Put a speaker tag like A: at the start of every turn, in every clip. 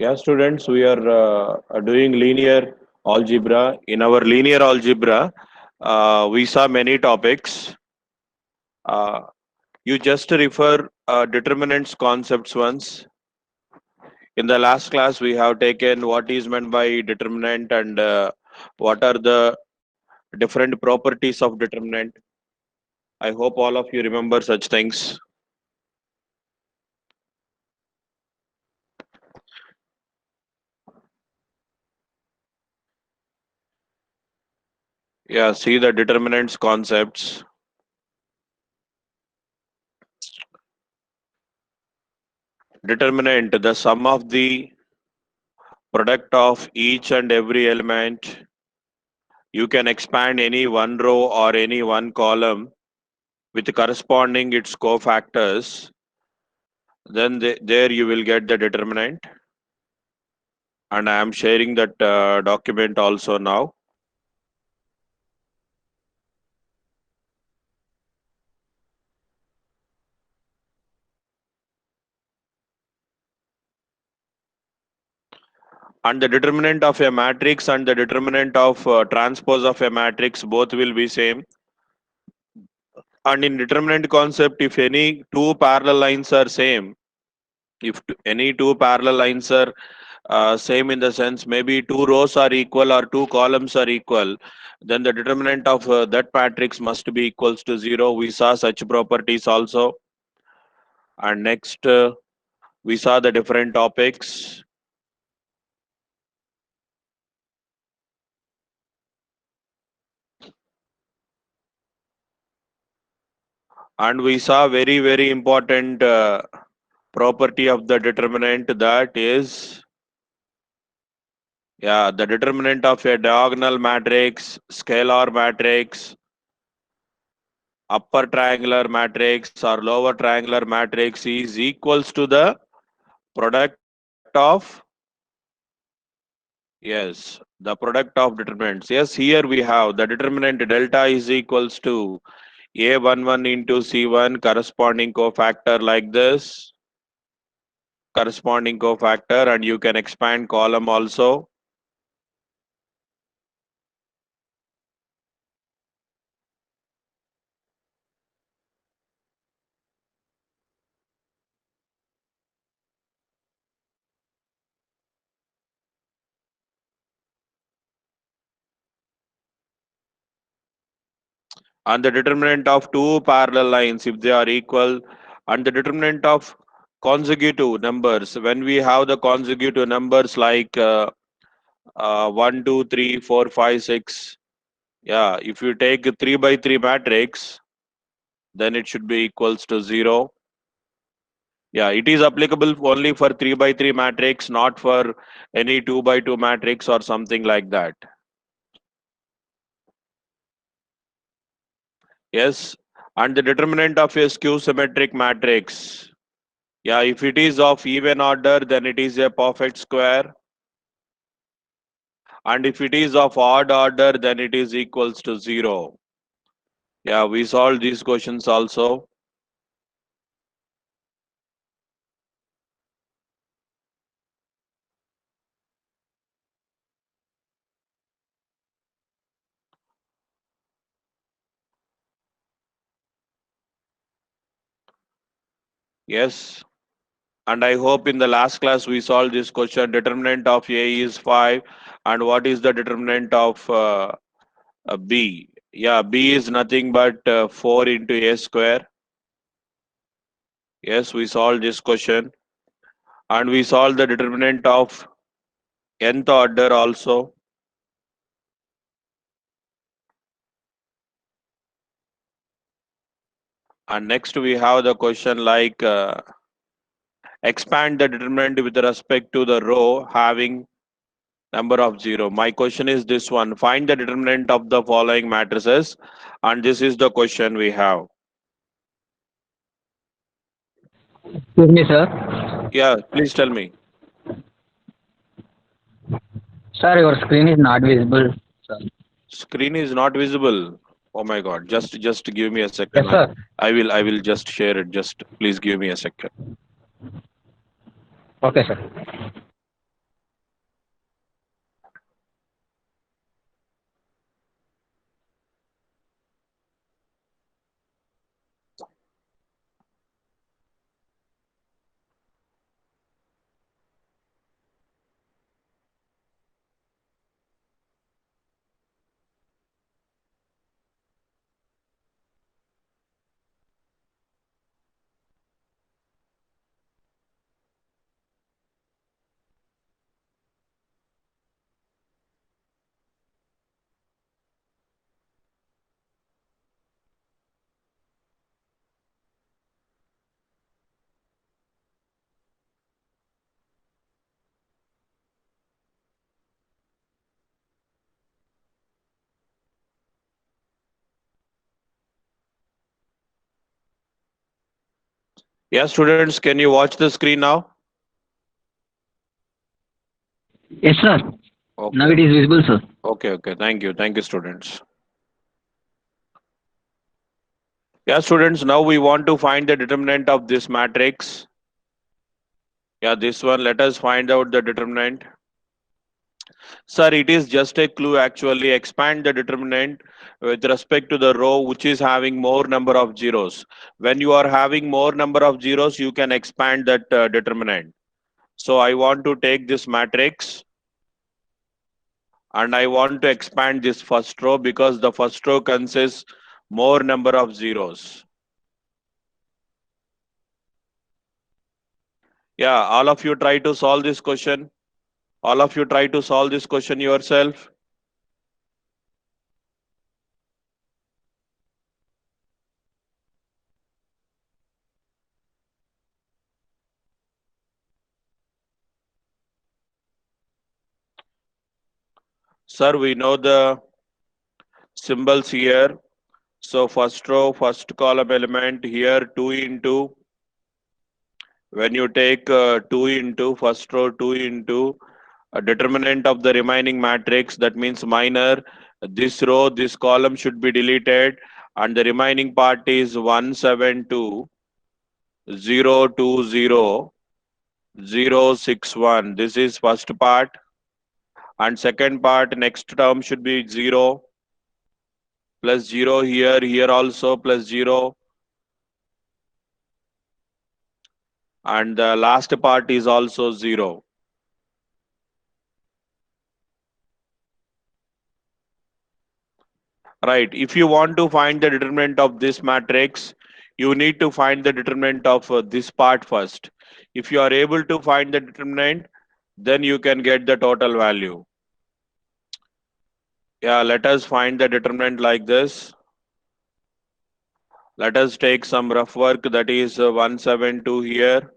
A: Yeah, students, we are doing linear algebra. In our linear algebra, we saw many topics. Uh, you just refer determinants concepts once. In the last class, we have taken what is meant by determinant and what are the different properties of determinant. I hope all of you remember such things. Yeah, see the determinants concepts. Determinant, the sum of the product of each and every element. You can expand any one row or any one column with corresponding its cofactors. Then there you will get the determinant. And I am sharing that document also now. And the determinant of a matrix and the determinant of transpose of a matrix both will be same. And in determinant concept, if any two parallel lines are same, if any two parallel lines are same in the sense maybe two rows are equal or two columns are equal, then the determinant of that matrix must be equals to 0. We saw such properties also. And next we saw the different topics. And we saw very important property of the determinant, that is, yeah, the determinant of a diagonal matrix, scalar matrix, upper triangular matrix or lower triangular matrix is equals to the product of, yes, the product of determinants. Yes, here we have the determinant delta is equals to A11 into C1 corresponding cofactor like this, corresponding cofactor, and you can expand column also. And the determinant of two parallel lines if they are equal, and the determinant of consecutive numbers when we have the consecutive numbers like 1 2 3 4 5 6. Yeah, if you take 3 by 3 matrix, then it should be equals to 0. Yeah, it is applicable only for 3 by 3 matrix, not for any 2 by 2 matrix or something like that. Yes, and the determinant of a skew symmetric matrix. Yeah, if it is of even order, then it is a perfect square. And if it is of odd order, then it is equals to 0. Yeah, we solved these questions also. Yes. And I hope in the last class we solved this question. Determinant of A is 5. And what is the determinant of B? Yeah, B is nothing but 4 into A square. Yes, we solved this question. And we solved the determinant of nth order also. And next we have the question like expand the determinant with respect to the row having number of 0. My question is this one. Find the determinant of the following matrices. And this is the question we have.
B: Excuse me, sir.
A: Yeah, please tell me.
B: Sir, your screen is not visible, sir.
A: Screen is not visible. Oh my God. Just give me a
B: Yes,
A: second.
B: sir.
A: I will just share it. Just please give me a second.
B: Okay, sir.
A: Yeah, students, can you watch the screen now?
B: Yes, sir. Now
A: Okay,
B: it is visible, sir.
A: okay. Thank you, students. Yeah, students, now we want to find the determinant of this matrix. Yeah, this one, let us find out the determinant. Sir, it is just a clue actually. Expand the determinant with respect to the row which is having more number of zeros. When you are having more number of zeros, you can expand that determinant. So I want to take this matrix and I want to expand this first row because the first row consists more number of zeros. Yeah, all of you try to solve this question. All of you try to solve this question yourself. Sir, we know the symbols here. So first row, first column element here 2 into, when you take 2 into first row 2 into a determinant of the remaining matrix, that means minor, this row, this column should be deleted and the remaining part is 172 020 061. This is first part, and second part next term should be 0 plus 0 here, here also plus 0, and the last part is also 0. Right. If you want to find the determinant of this matrix, you need to find the determinant of this part first. If you are able to find the determinant, then you can get the total value. Yeah, let us find the determinant like this. Let us take some rough work, that is 172 here,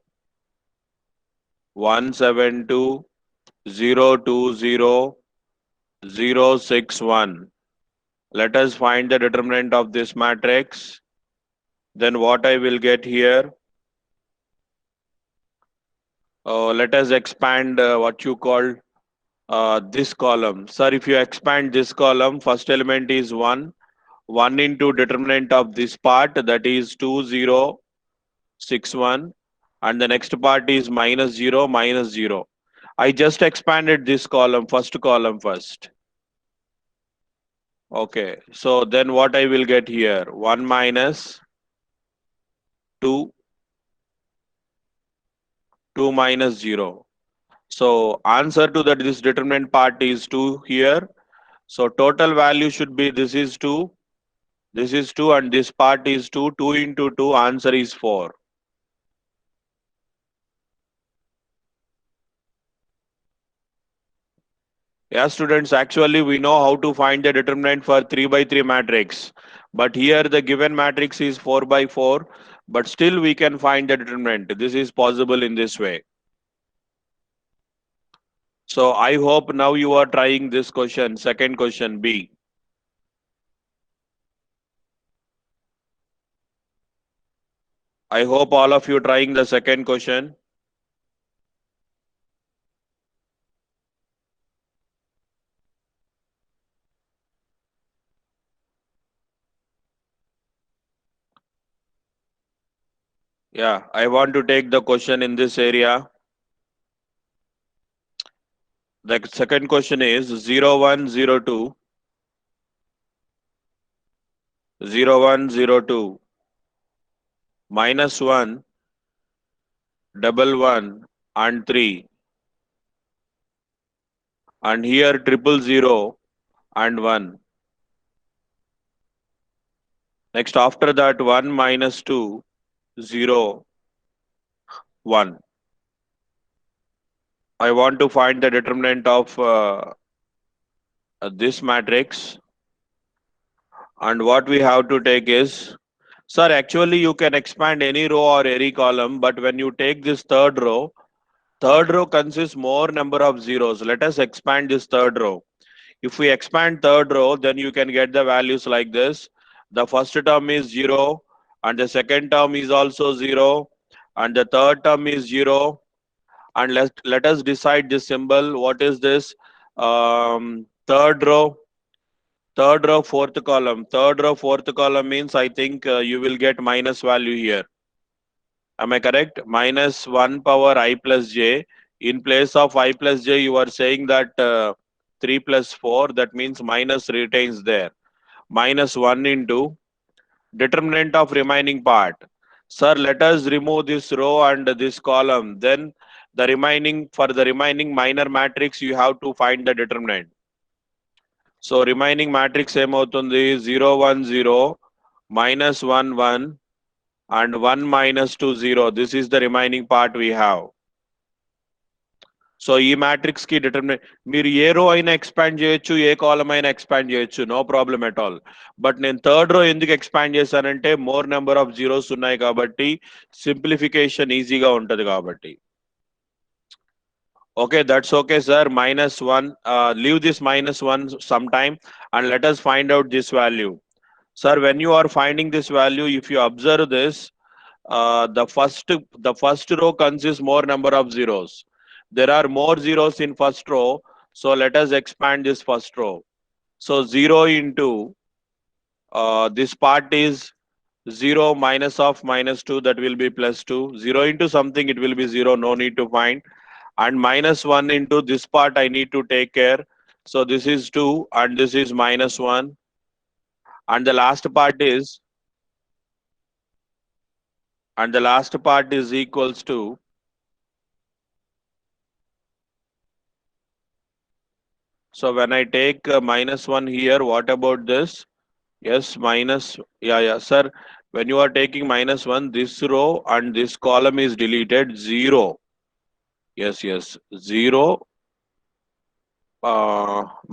A: 172 020 061. Let us find the determinant of this matrix. Then what I will get here, let us expand what you call this column. Sir, if you expand this column, first element is 1. 1 into determinant of this part, that is 2061. And the next part is minus 0, minus 0. I just expanded this column, first column first. Okay, so then what I will get here? 1 minus 2, 2 minus 0. So answer to that, this determinant part is 2 here. So total value should be, this is 2, this is 2, and this part is 2. 2 into 2, answer is 4. Yeah, students, actually we know how to find the determinant for 3 by 3 matrix. But here the given matrix is 4 by 4, but still we can find the determinant. This is possible in this way. So I hope now you are trying this question, second question B. I hope all of you trying the second question. Yeah, I want to take the question in this area. The second question is 0102 0102 minus 1 11 and 3, and here 000 and 1. Next after that 1 minus 2 0 1. I want to find the determinant of this matrix, and what we have to take is, sir, actually you can expand any row or any column, but when you take this third row consists more number of zeros. Let us expand this third row. If we expand third row, then you can get the values like this. The first term is 0 and the second term is also 0 and the third term is 0. And let us decide this symbol. What is this? Third row, fourth column. Third row, fourth column means I think you will get minus value here. Am I correct? Minus 1 power I plus j. In place of I plus j, you are saying that 3 plus 4, that means minus retains there. Minus 1 into determinant of remaining part. Sir, let us remove this row and this column. Then the remaining, for the remaining minor matrix, you have to find the determinant. So remaining matrix ఏమవుతుంది 0 1 0 minus 1 1 and 1 minus 2 0. This is the remaining part we have. So ఈ matrix కి determinate మీరు ఏ రో అయినా expand చేయొచ్చు, ఏ కాలం అయినా expand చేయొచ్చు, no problem at all. But నేను థర్డ్ రో ఎందుకు ఎక్స్పాండ్ చేశానంటే మోర్ నెంబర్ ఆఫ్ జీరోస్ ఉన్నాయి కాబట్టి, సింప్లిఫికేషన్ ఈజీగా ఉంటది కాబట్టి. Okay, that's okay, sir. Minus 1. Leave this minus 1 sometime and let us find out this value. Sir, when you are finding this value, if you observe this, the first row consists more number of zeros. There are more zeros in first row, so let us expand this first row. So 0 into this part is 0 minus of minus 2, that will be plus 2. 0 into something, it will be 0, no need to find. And minus 1 into this part I need to take care. So this is 2 and this is minus 1. And the last part is equals to so when I take minus 1 here, what about this? Yes, minus, yeah, sir. When you are taking minus 1, this row and this column is deleted, 0. Yes, 0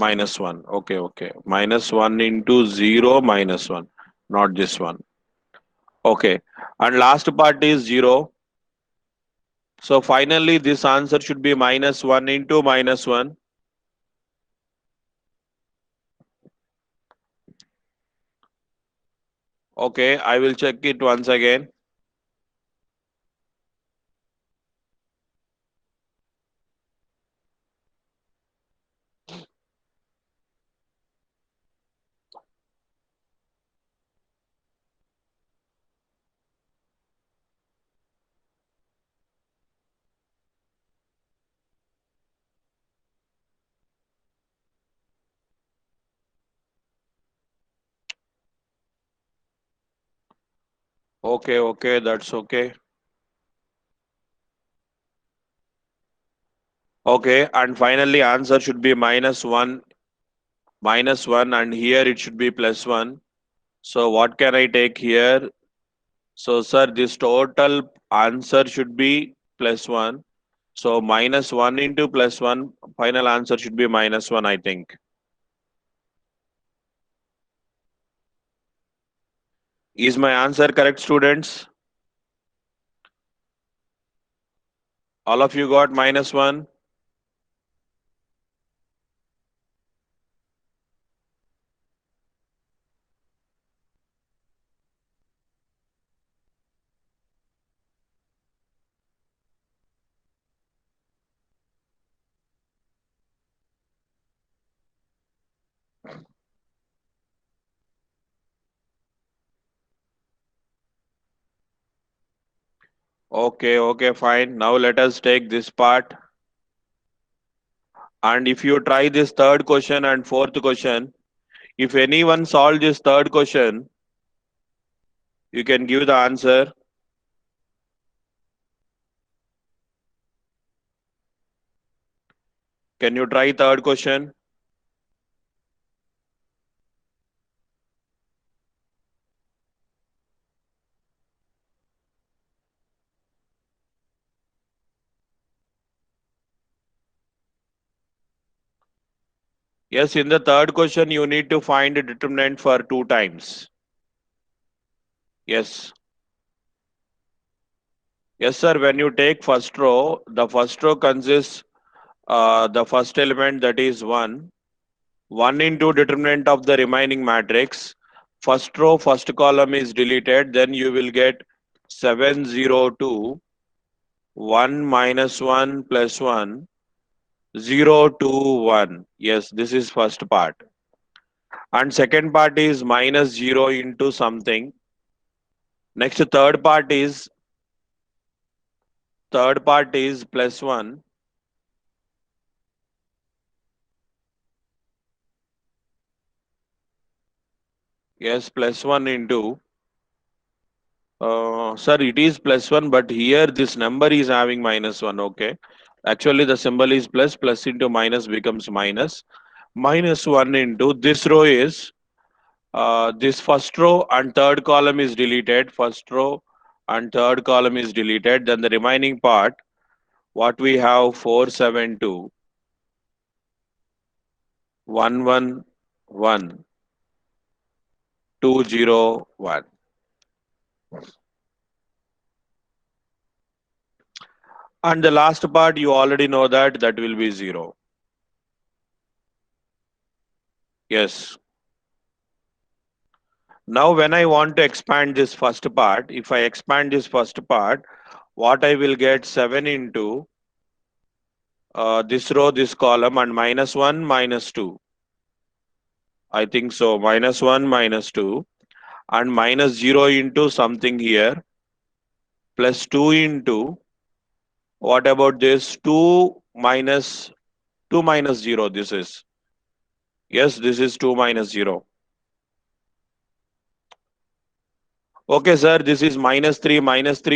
A: minus 1. Okay. Minus 1 into 0 minus 1, not this one. Okay. And last part is 0. So finally, this answer should be minus 1 into minus 1. Okay, I will check it once again. Okay, that's okay. Okay, and finally answer should be minus 1, and here it should be plus 1. So what can I take here? So sir, this total answer should be plus 1. So minus 1 into plus 1, final answer should be minus 1, I think. Is my answer correct, students? All of you got minus 1? Okay, fine. Now let us take this part. And if you try this third question and fourth question, if anyone solve this third question, you can give the answer. Can you try third question? Yes, in the third question, you need to find a determinant for 2 times. Yes. Yes, sir. When you take first row, the first row consists the first element, that is 1. 1 into determinant of the remaining matrix. First row, first column is deleted. Then you will get 7 0 2. 1 minus 1 plus 1, 0 to 1. Yes, this is first part. And second part is minus 0 into something. Next third part is plus 1. Yes, plus 1 into sir, it is plus 1, but here this number is having minus 1. Okay. Actually, the symbol is plus, plus into minus becomes minus. Minus 1 into this row is this first row and third column is deleted. First row and third column is deleted. Then the remaining part, what we have 472, 111, 201. And the last part, you already know that will be 0. Yes. Now, when I want to expand this first part, if I expand this first part, what I will get 7 into this row, this column, and minus 1, minus 2. I think so. Minus 1, minus 2, and minus 0 into something here, plus 2 into what about this? 2 minus 0. This is. Yes, this is 2 minus 0. Okay, sir, this is minus 3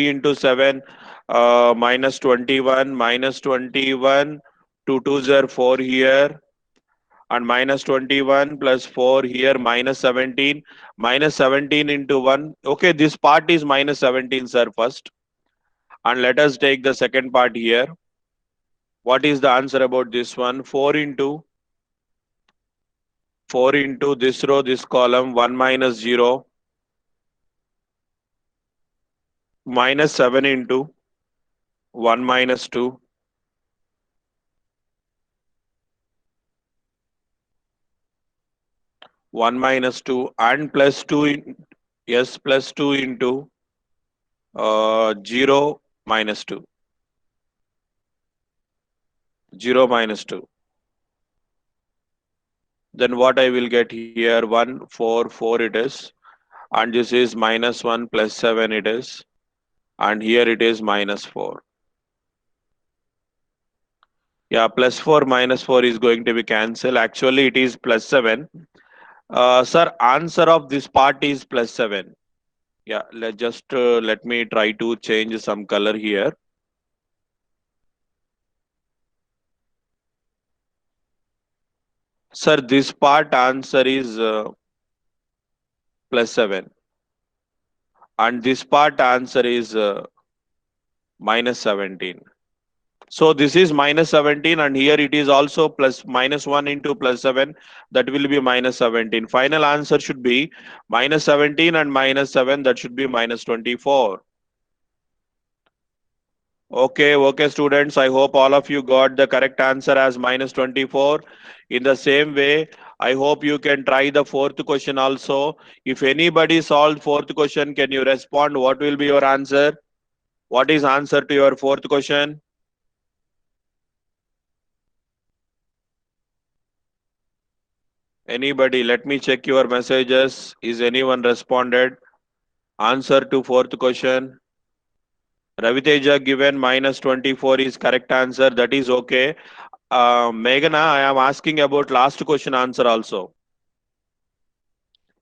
A: into 7, minus 21, minus 21, 2 twos are 4 here, and minus 21 plus 4 here, minus 17 into 1. Okay, this part is minus 17, sir, first. And let us take the second part here. What is the answer about this one? 4 into this row, this column, 1 minus 0, minus 7 into 1 minus 2, 1 minus 2, and plus 2 yes, plus 2 into 0 minus 2, 0 minus 2. Then what I will get here? 1 4 4 it is, and this is minus 1 plus 7 it is, and here it is minus 4. Yeah, plus 4 minus 4 is going to be cancelled. Actually it is plus 7. Sir, answer of this part is plus 7. Yeah, let me try to change some color here. Sir, this part answer is plus 7, and this part answer is minus 17. So this is minus 17, and here it is also plus minus 1 into plus 7, that will be minus 17. Final answer should be minus 17 and minus 7, that should be minus 24. Okay, students. I hope all of you got the correct answer as minus 24. In the same way, I hope you can try the fourth question also. If anybody solved fourth question, can you respond? What will be your answer? What is answer to your fourth question? Anybody? Let me check your messages. Is anyone responded? Answer to fourth question. Raviteja given minus 24 is correct answer. That is okay. Meghana, I am asking about last question answer also.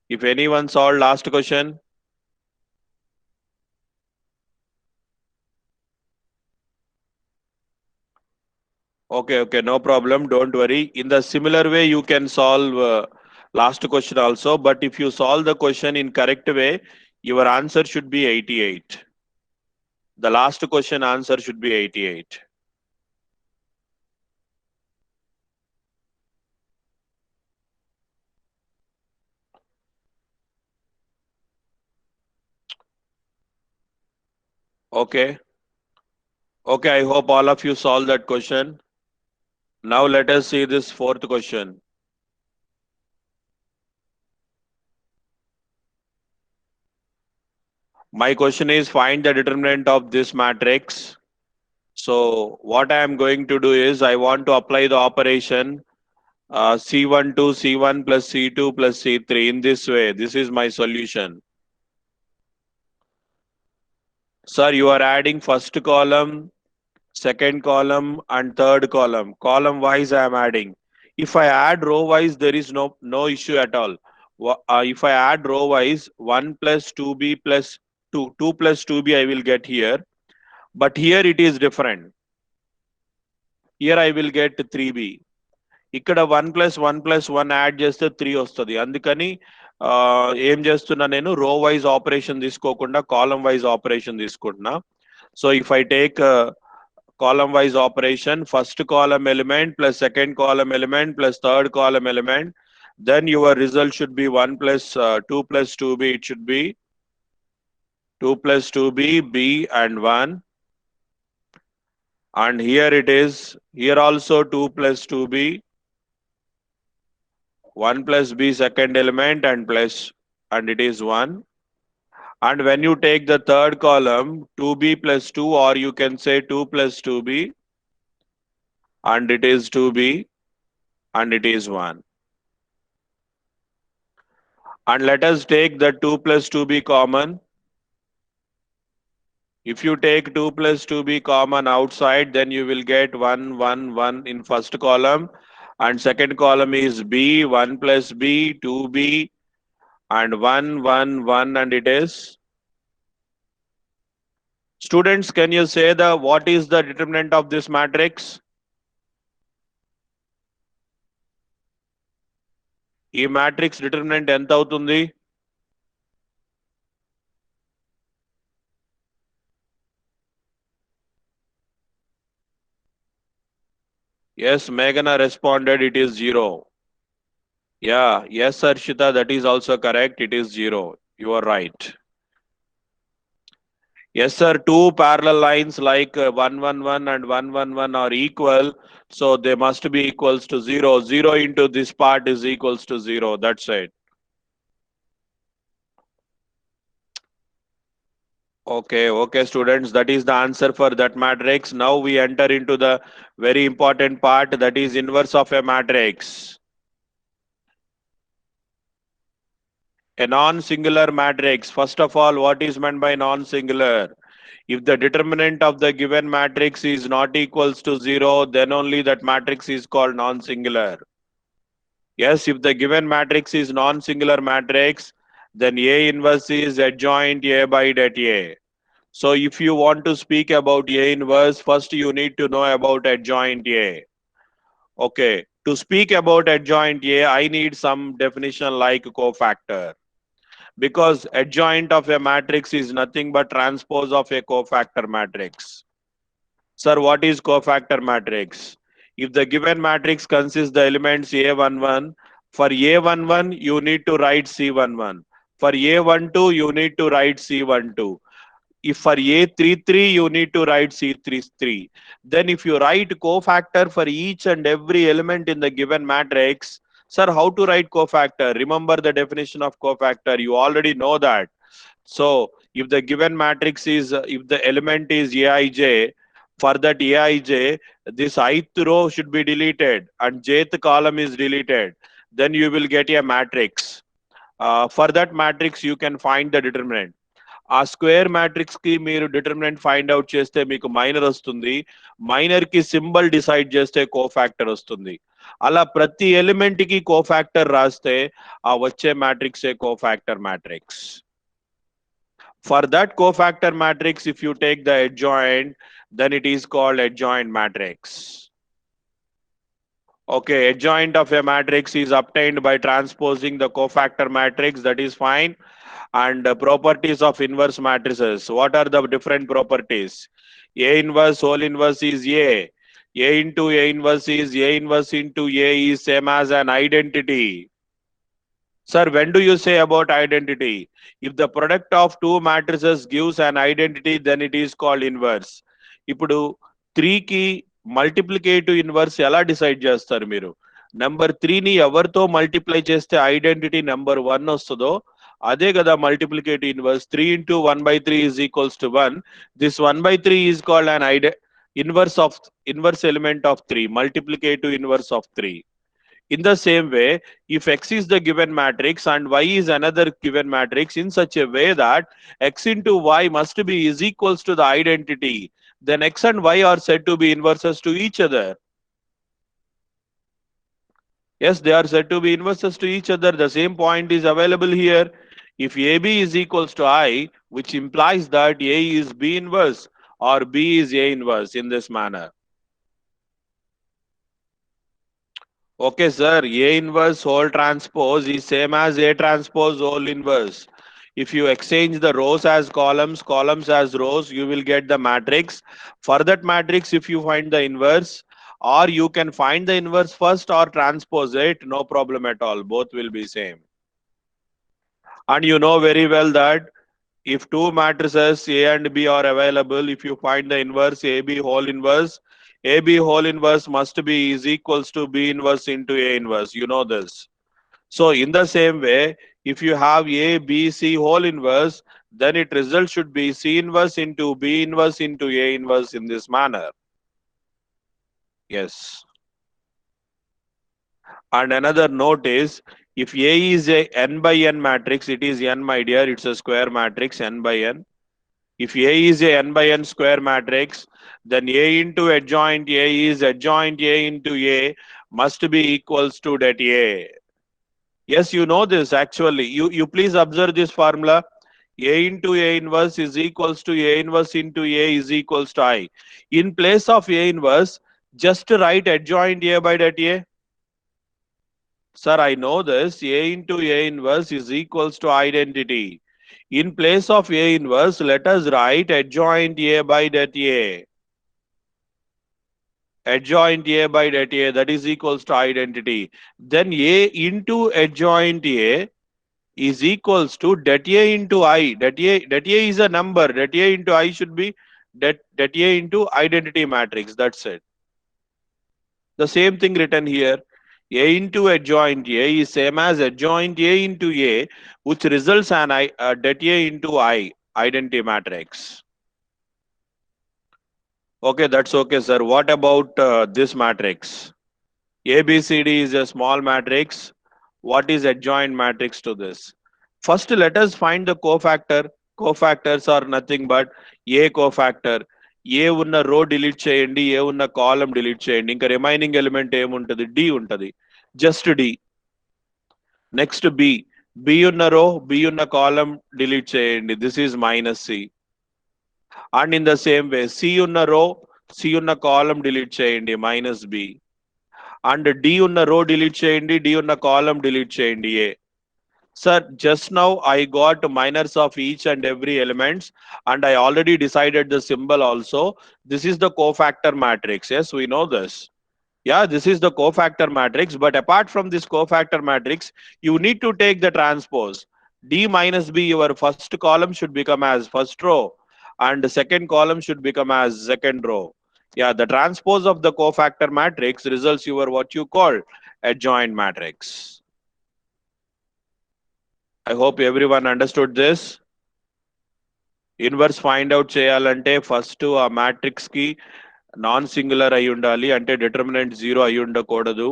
A: If anyone solved last question, okay, no problem. Don't worry. In the similar way, you can solve last question also. But if you solve the question in correct way, your answer should be 88. The last question answer should be 88. Okay. Okay, I hope all of you solved that question. Now let us see this fourth question. My question is, find the determinant of this matrix. So what I am going to do is I want to apply the operation C1 to C1 plus C2 plus C3 in this way. This is my solution. Sir, you are adding first column, second column and third column. Column wise I am adding. If I add row wise, there is no issue at all. If I add row wise, 1 plus 2b plus 2 plus 2b I will get here. But here it is different. Here I will get 3b. ఇక్కడ 1 + 1 + 1 add చేస్తే 3 వస్తుంది. అందుకని ఏం చేస్తున్నా నేను రో wise operation తీసుకోకుండా column wise operation తీసుకుంటున్నా. So if I take column wise operation, first column element plus second column element plus third column element, then your result should be 1 plus 2 plus 2b. It should be 2 plus 2b, b and 1. And here it is, here also 2 plus 2b, 1 plus b second element and it is 1. And when you take the third column, 2b plus 2, or you can say 2 plus 2b, and it is 2b, and it is 1. And let us take the 2 plus 2b common. If you take 2 plus 2b common outside, then you will get 1, 1, 1 in first column. And second column is b, 1 plus b, 2b, and 1, 1, 1, and it is. Students, can you say what is the determinant of this matrix? ఈ matrix determinant ఎంత అవుతుంది? Yes, Meghana responded it is 0. Yeah, yes, Arshita, that is also correct. It is 0. You are right. Yes, sir, two parallel lines like 1, 1, 1 and 1, 1, 1 are equal. So they must be equals to 0. 0 into this part is equals to 0. That's it. Okay, students, that is the answer for that matrix. Now we enter into the very important part, that is inverse of a matrix. A non-singular matrix. First of all, what is meant by non-singular? If the determinant of the given matrix is not equals to 0, then only that matrix is called non-singular. Yes, if the given matrix is non-singular matrix, then A inverse is adjoint A by det A. So if you want to speak about A inverse, first you need to know about adjoint A. Okay, to speak about adjoint A, I need some definition like cofactor. Because adjoint of a matrix is nothing but transpose of a cofactor matrix. Sir, what is cofactor matrix? If the given matrix consists the elements A11, for A11 you need to write C11. For A12 you need to write C12. If for A33 you need to write C33. Then if you write cofactor for each and every element in the given matrix, sir, how to write cofactor? Remember the definition of cofactor. You already know that. So if the given matrix is, if the element is Aij, for that Aij, this ith row should be deleted and jth column is deleted. Then you will get a matrix. For that matrix, you can find the determinant. ఆ square matrix కి మీరు determinant find out చేస్తే మీకు minor వస్తుంది. Minor కి symbol decide చేస్తే cofactor వస్తుంది. అలా ప్రతి ఎలిమెంట్ కి కోఫాక్టర్ రాస్తే ఆ వచ్చే matrix A cofactor matrix. For that cofactor matrix if you take the adjoint, then it is called adjoint matrix. Okay, adjoint of a matrix is obtained by transposing the cofactor matrix, that is fine. And properties of inverse matrices. What are the different properties? A inverse whole inverse is A. A into A inverse is A inverse into A is same as an identity. Sir, when do you say about identity? If the product of two matrices gives an identity, then it is called inverse. ఇప్పుడు 3 కి multiplicative inverse ఎలా decide చేస్తారు మీరు? Number 3ని ఎవరితో multiply చేస్తే identity number 1 వస్తుందో అదే కదా multiplicative inverse. 3 into 1/3 is equals to 1. This 1/3 is called an inverse element of 3, multiplicative inverse of 3. In the same way, if X is the given matrix and Y is another given matrix in such a way that X into Y must be is equals to the identity, then X and Y are said to be inverses to each other. Yes, they are said to be inverses to each other. The same point is available here. If AB is equals to I, which implies that A is B inverse or B is A inverse in this manner. Okay, sir, A inverse whole transpose is same as A transpose whole inverse. If you exchange the rows as columns, columns as rows, you will get the matrix. For that matrix, if you find the inverse, or you can find the inverse first or transpose it, no problem at all. Both will be same. And you know very well that if two matrices A and B are available, if you find the inverse AB whole inverse must be is equals to B inverse into A inverse. You know this. So in the same way, if you have A, B, C whole inverse, then it result should be C inverse into B inverse into A inverse in this manner. Yes. And another note is, if A is a n by n matrix, it is n, my dear, it's a square matrix n by n. If A is a n by n square matrix, then A into adjoint A is adjoint A into A must be equals to that A. Yes, you know this actually. You please observe this formula. A into A inverse is equals to A inverse into A is equals to I. In place of A inverse, just write adjoint A by that A. Sir, I know this. A into A inverse is equals to identity. In place of A inverse, let us write adjoint A by that A. Adjoint A by that A, that is equals to identity. Then A into adjoint A is equals to det A into I. Det A is a number. Det A into I should be det A into identity matrix. That's it. The same thing written here. A into adjoint A is same as adjoint A into A, which results an det A into I, identity matrix. Okay, that's okay, sir. What about this matrix? ABCD is a small matrix. What is adjoint matrix to this? First, let us find the cofactor. Cofactors are nothing but A cofactor. A ఉన్న row delete చేయండి, ఏ ఉన్న column delete చేయండి. ఇంకా remaining element ఏముంటది? D ఉంటది. Just D. Next B. B ఉన్న row, B ఉన్న column delete చేయండి. This is minus C. And in the same way C ఉన్న రో, సి ఉన్న కాలం డిలీట్ చేయండి, మైనస్ బి. అండ్ డి ఉన్న రో డిలీట్ చేయండి, డి ఉన్న కాలం డిలీట్ చేయండి, A. Sir, just now I got minors of each and every elements and I already decided the symbol also. This is the cofactor matrix. Yes, we know this. Yeah, this is the cofactor matrix. But apart from this cofactor matrix, you need to take the transpose. D minus B, your first column should become as first row and the second column should become as second row. Yeah, the transpose of the cofactor matrix results your what you call adjoint matrix. I hope everyone understood this. Inverse find out చేయాలంటే first ఆ matrix కి non singular అయి ఉండాలి, అంటే determinant 0 అయి ఉండకూడదు.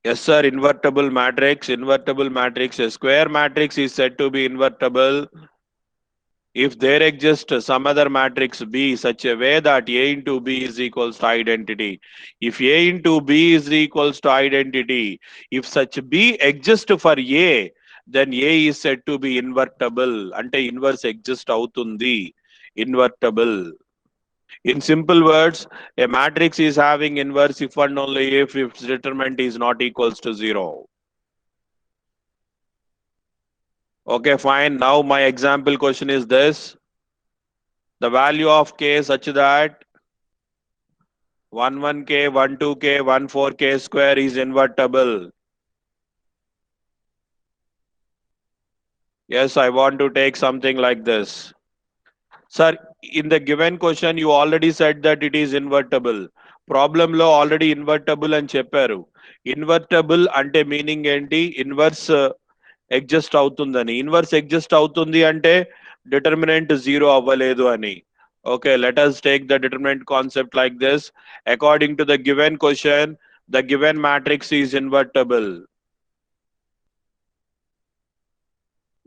A: Yes sir, invertible matrix. A square matrix is said to be invertible if there exists some other matrix B such a way that A into B is equals to identity. If A into B is equals to identity, if such B exists for A, then A is said to be invertible. Ante inverse exist avutundi. Invertible. In simple words, a matrix is having inverse if and only if its determinant is not equals to 0. Okay, fine. Now my example question is this. The value of k such that 11k, 12k, 14k square is invertible. Yes, I want to take something like this. Sir, in the given question, you already said that it is invertible. Problem lo already invertible and చెప్పారు. Invertible అంటే meaning ఏంటి? Inverse exist అవుతుందని. Inverse exist అవుతుంది అంటే determinant 0 అవ్వలేదు అని. Okay, let us take the determinant concept like this. According to the given question, the given matrix is invertible.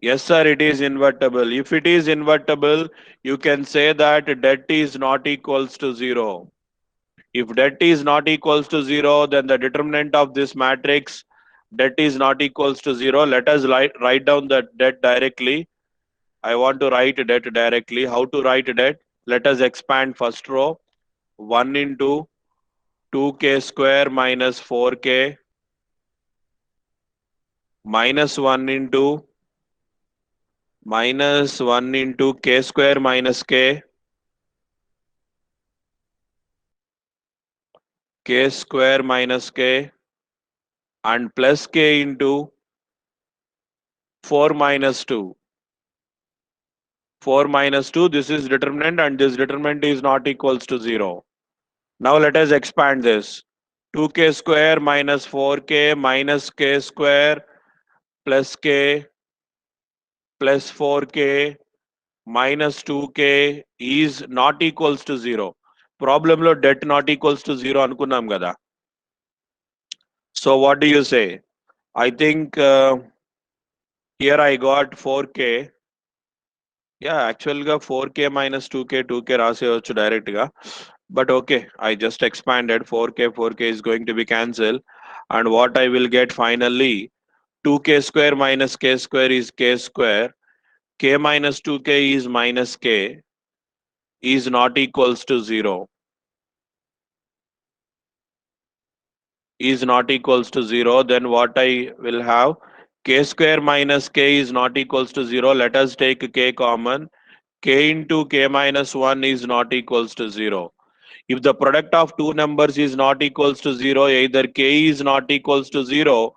A: Yes, sir, it is invertible. If it is invertible, you can say that det is not equals to 0. If det is not equals to 0, then the determinant of this matrix, det is not equals to 0. Let us write down the det directly. I want to write det directly. How to write det? Let us expand first row. 1 into 2k square minus 4k minus 1 into k square minus k square minus k and plus k into 4 minus 2. 4 minus 2, this is determinant and this determinant is not equals to 0. Now let us expand this. 2k square minus 4k minus k square plus k plus 4k minus 2k is not equals to 0. Problem lo det not equals to 0 anukunnam kada. So what do you say? I think here I got 4k. Yeah, actually 4k minus 2k రాసేయచ్చు direct గా. But okay, I just expanded 4k is going to be cancelled. And what I will get finally, 2k square minus k square is k square. K minus 2k is minus k is not equals to 0. Is not equals to 0. Then what I will have, k square minus k is not equals to 0. Let us take k common. K into k minus 1 is not equals to 0. If the product of two numbers is not equals to 0, either k is not equals to 0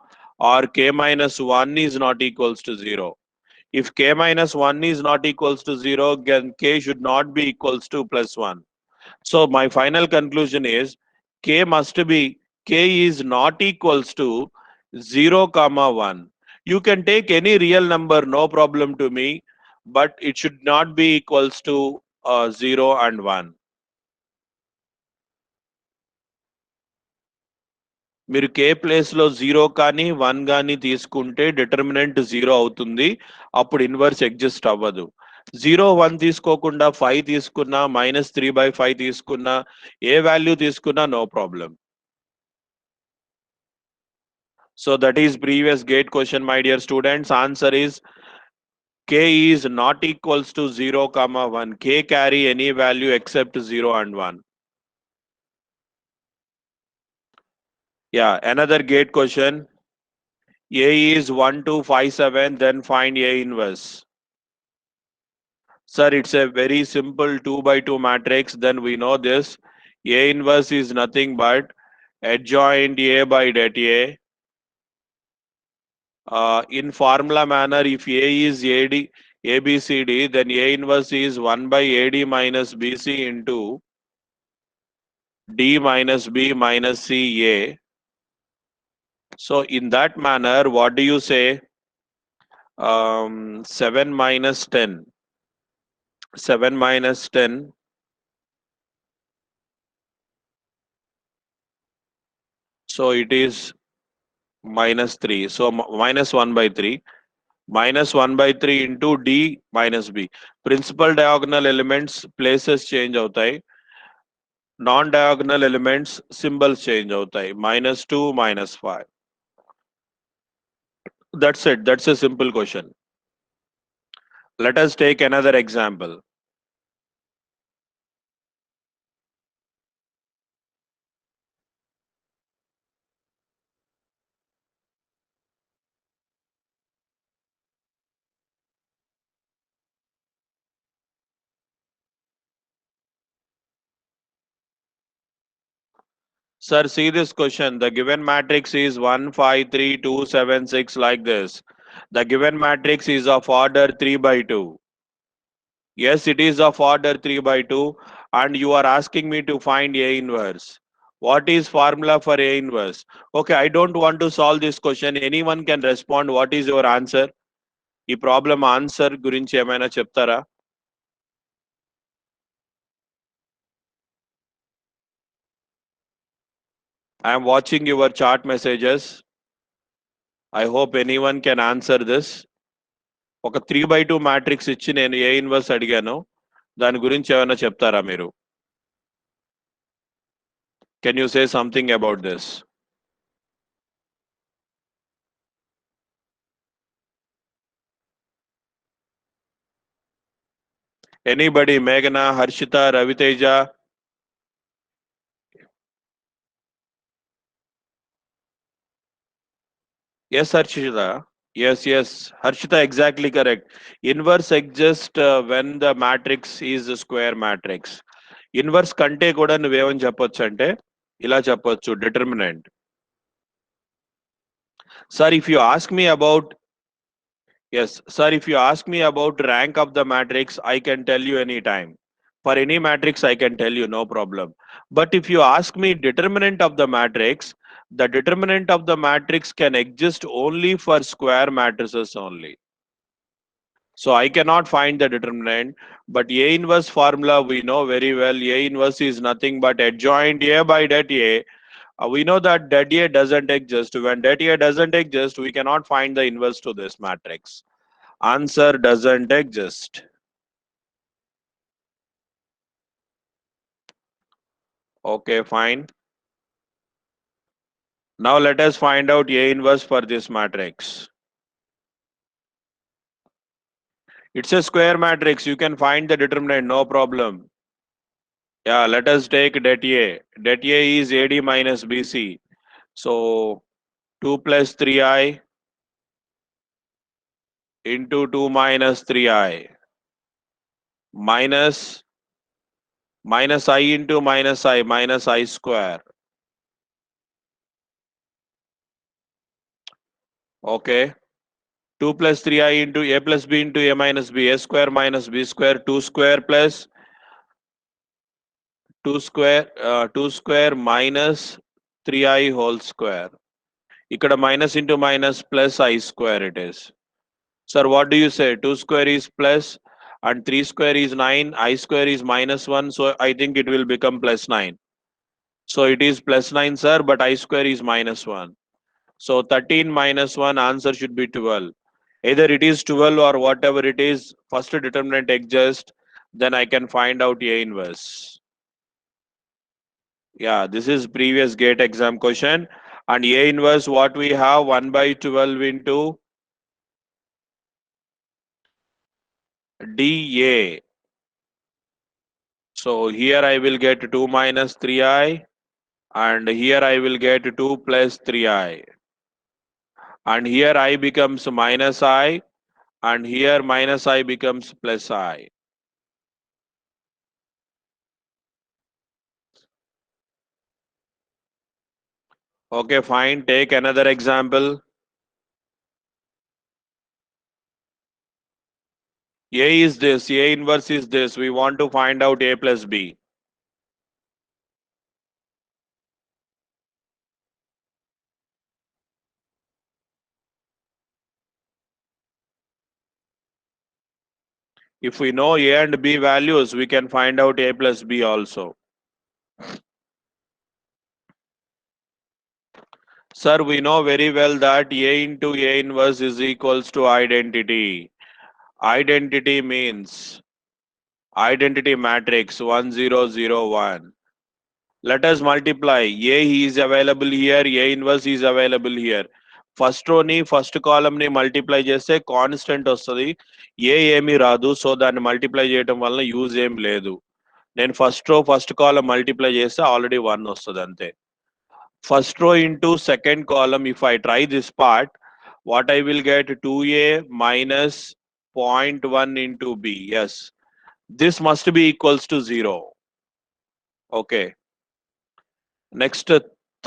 A: or k minus 1 is not equals to 0. If k minus 1 is not equals to 0, then k should not be equals to plus 1. So my final conclusion is k must be, k is not equals to 0 comma 1. You can take any real number, no problem to me, but it should not be equals to 0 and 1. మీరు k place లో 0 కానీ 1 కానీ తీసుకుంటే determinant 0 అవుతుంది. అప్పుడు inverse exist అవ్వదు. 0 1 తీసుకోకుండా 5 తీసుకున్నా -3/5 తీసుకున్నా ఏ వాల్యూ తీసుకున్నా no problem. So that is previous gate question, my dear students. Answer is k is not equals to 0 comma 1. K carry any value except 0 and 1. Yeah, another gate question. A is 1 2 5 7, then find A inverse. Sir, it's a very simple 2 by 2 matrix. Then we know this. A inverse is nothing but adjoint A by det A. In formula manner, if A is AD, ABCD, then A inverse is 1 by AD minus BC into D minus B minus C A. So in that manner, what do you say? 7 minus 10. 7 minus 10. So it is minus 3. So minus 1 by 3. Minus 1 by 3 into D minus B. Principal diagonal elements places change అవుతాయి. Non-diagonal elements symbols change అవుతాయి. -2, -5. That's it. That's a simple question. Let us take another example. Sir, see this question. The given matrix is 1, 5, 3, 2, 7, 6 like this. The given matrix is of order 3 by 2. Yes, it is of order 3 by 2 and you are asking me to find A inverse. What is formula for A inverse? Okay, I don't want to solve this question. Anyone can respond. What is your answer? ఈ problem answer గురించి ఏమైనా చెప్తారా? I am watching your chat messages. I hope anyone can answer this. ఒక 3/2 matrix ఇచ్చి నేను ఏ inverse అడిగాను, దాని గురించి ఏమైనా చెప్తారా మీరు? Can you say something about this? Anybody? మేఘన, Harshita, Raviteja? Yes Harshita. Yes, Harshita, exactly correct. Inverse exists when the matrix is a square matrix. Inverse కంటే కూడా నువ్వేమని చెప్పొచ్చు అంటే ఇలా చెప్పొచ్చు, determinant. Sir, if you ask me about Yes, sir, if you ask me about rank of the matrix, I can tell you anytime. For any matrix, I can tell you, no problem. But if you ask me determinant of the matrix, the determinant of the matrix can exist only for square matrices only. So I cannot find the determinant, but A inverse formula we know very well. A inverse is nothing but adjoint A by det A. We know that det A doesn't exist. When det A doesn't exist, we cannot find the inverse to this matrix. Answer doesn't exist. Okay, fine. Now let us find out A inverse for this matrix. It's a square matrix. You can find the determinant, no problem. Yeah, let us take det A. Det A is AD minus BC. So 2 plus 3i into 2 minus 3i minus I into minus I square. Okay. 2 plus 3i into a plus b into a minus b, a square minus b square, 2 square plus 2 square minus 3i whole square. Ikkada minus into minus plus I square it is. Sir, what do you say? 2 square is plus and 3 square is 9, I square is minus 1, so I think it will become plus 9. So it is plus 9, sir, but I square is minus 1. So 13 minus 1, answer should be 12. Either it is 12 or whatever it is, first determinant exists, then I can find out A inverse. Yeah, this is previous GATE exam question. And A inverse, what we have? 1 by 12 into dA. So here I will get 2 minus 3i, and here I will get 2 plus 3i. And here I becomes minus I, and here minus I becomes plus I. Okay, fine. Take another example. A is this, A inverse is this. We want to find out A plus B. If we know A and B values, we can find out A plus B also. Sir, we know very well that A into A inverse is equals to identity. Identity means identity matrix 1 0 0 1. Let us multiply. A is available here, A inverse is available here. First రోని first column ని multiply చేస్తే constant వస్తుంది, ఏమీ రాదు. So దాన్ని multiply చేయడం వల్ల use ఏం లేదు. నేను first row first column multiply చేస్తే ఆల్రెడీ 1 వస్తుంది అంతే. First rho into second column, if I try this part, what I will get 2a minus 0.1 into b. Yes, this must be equals to 0. Okay. Next,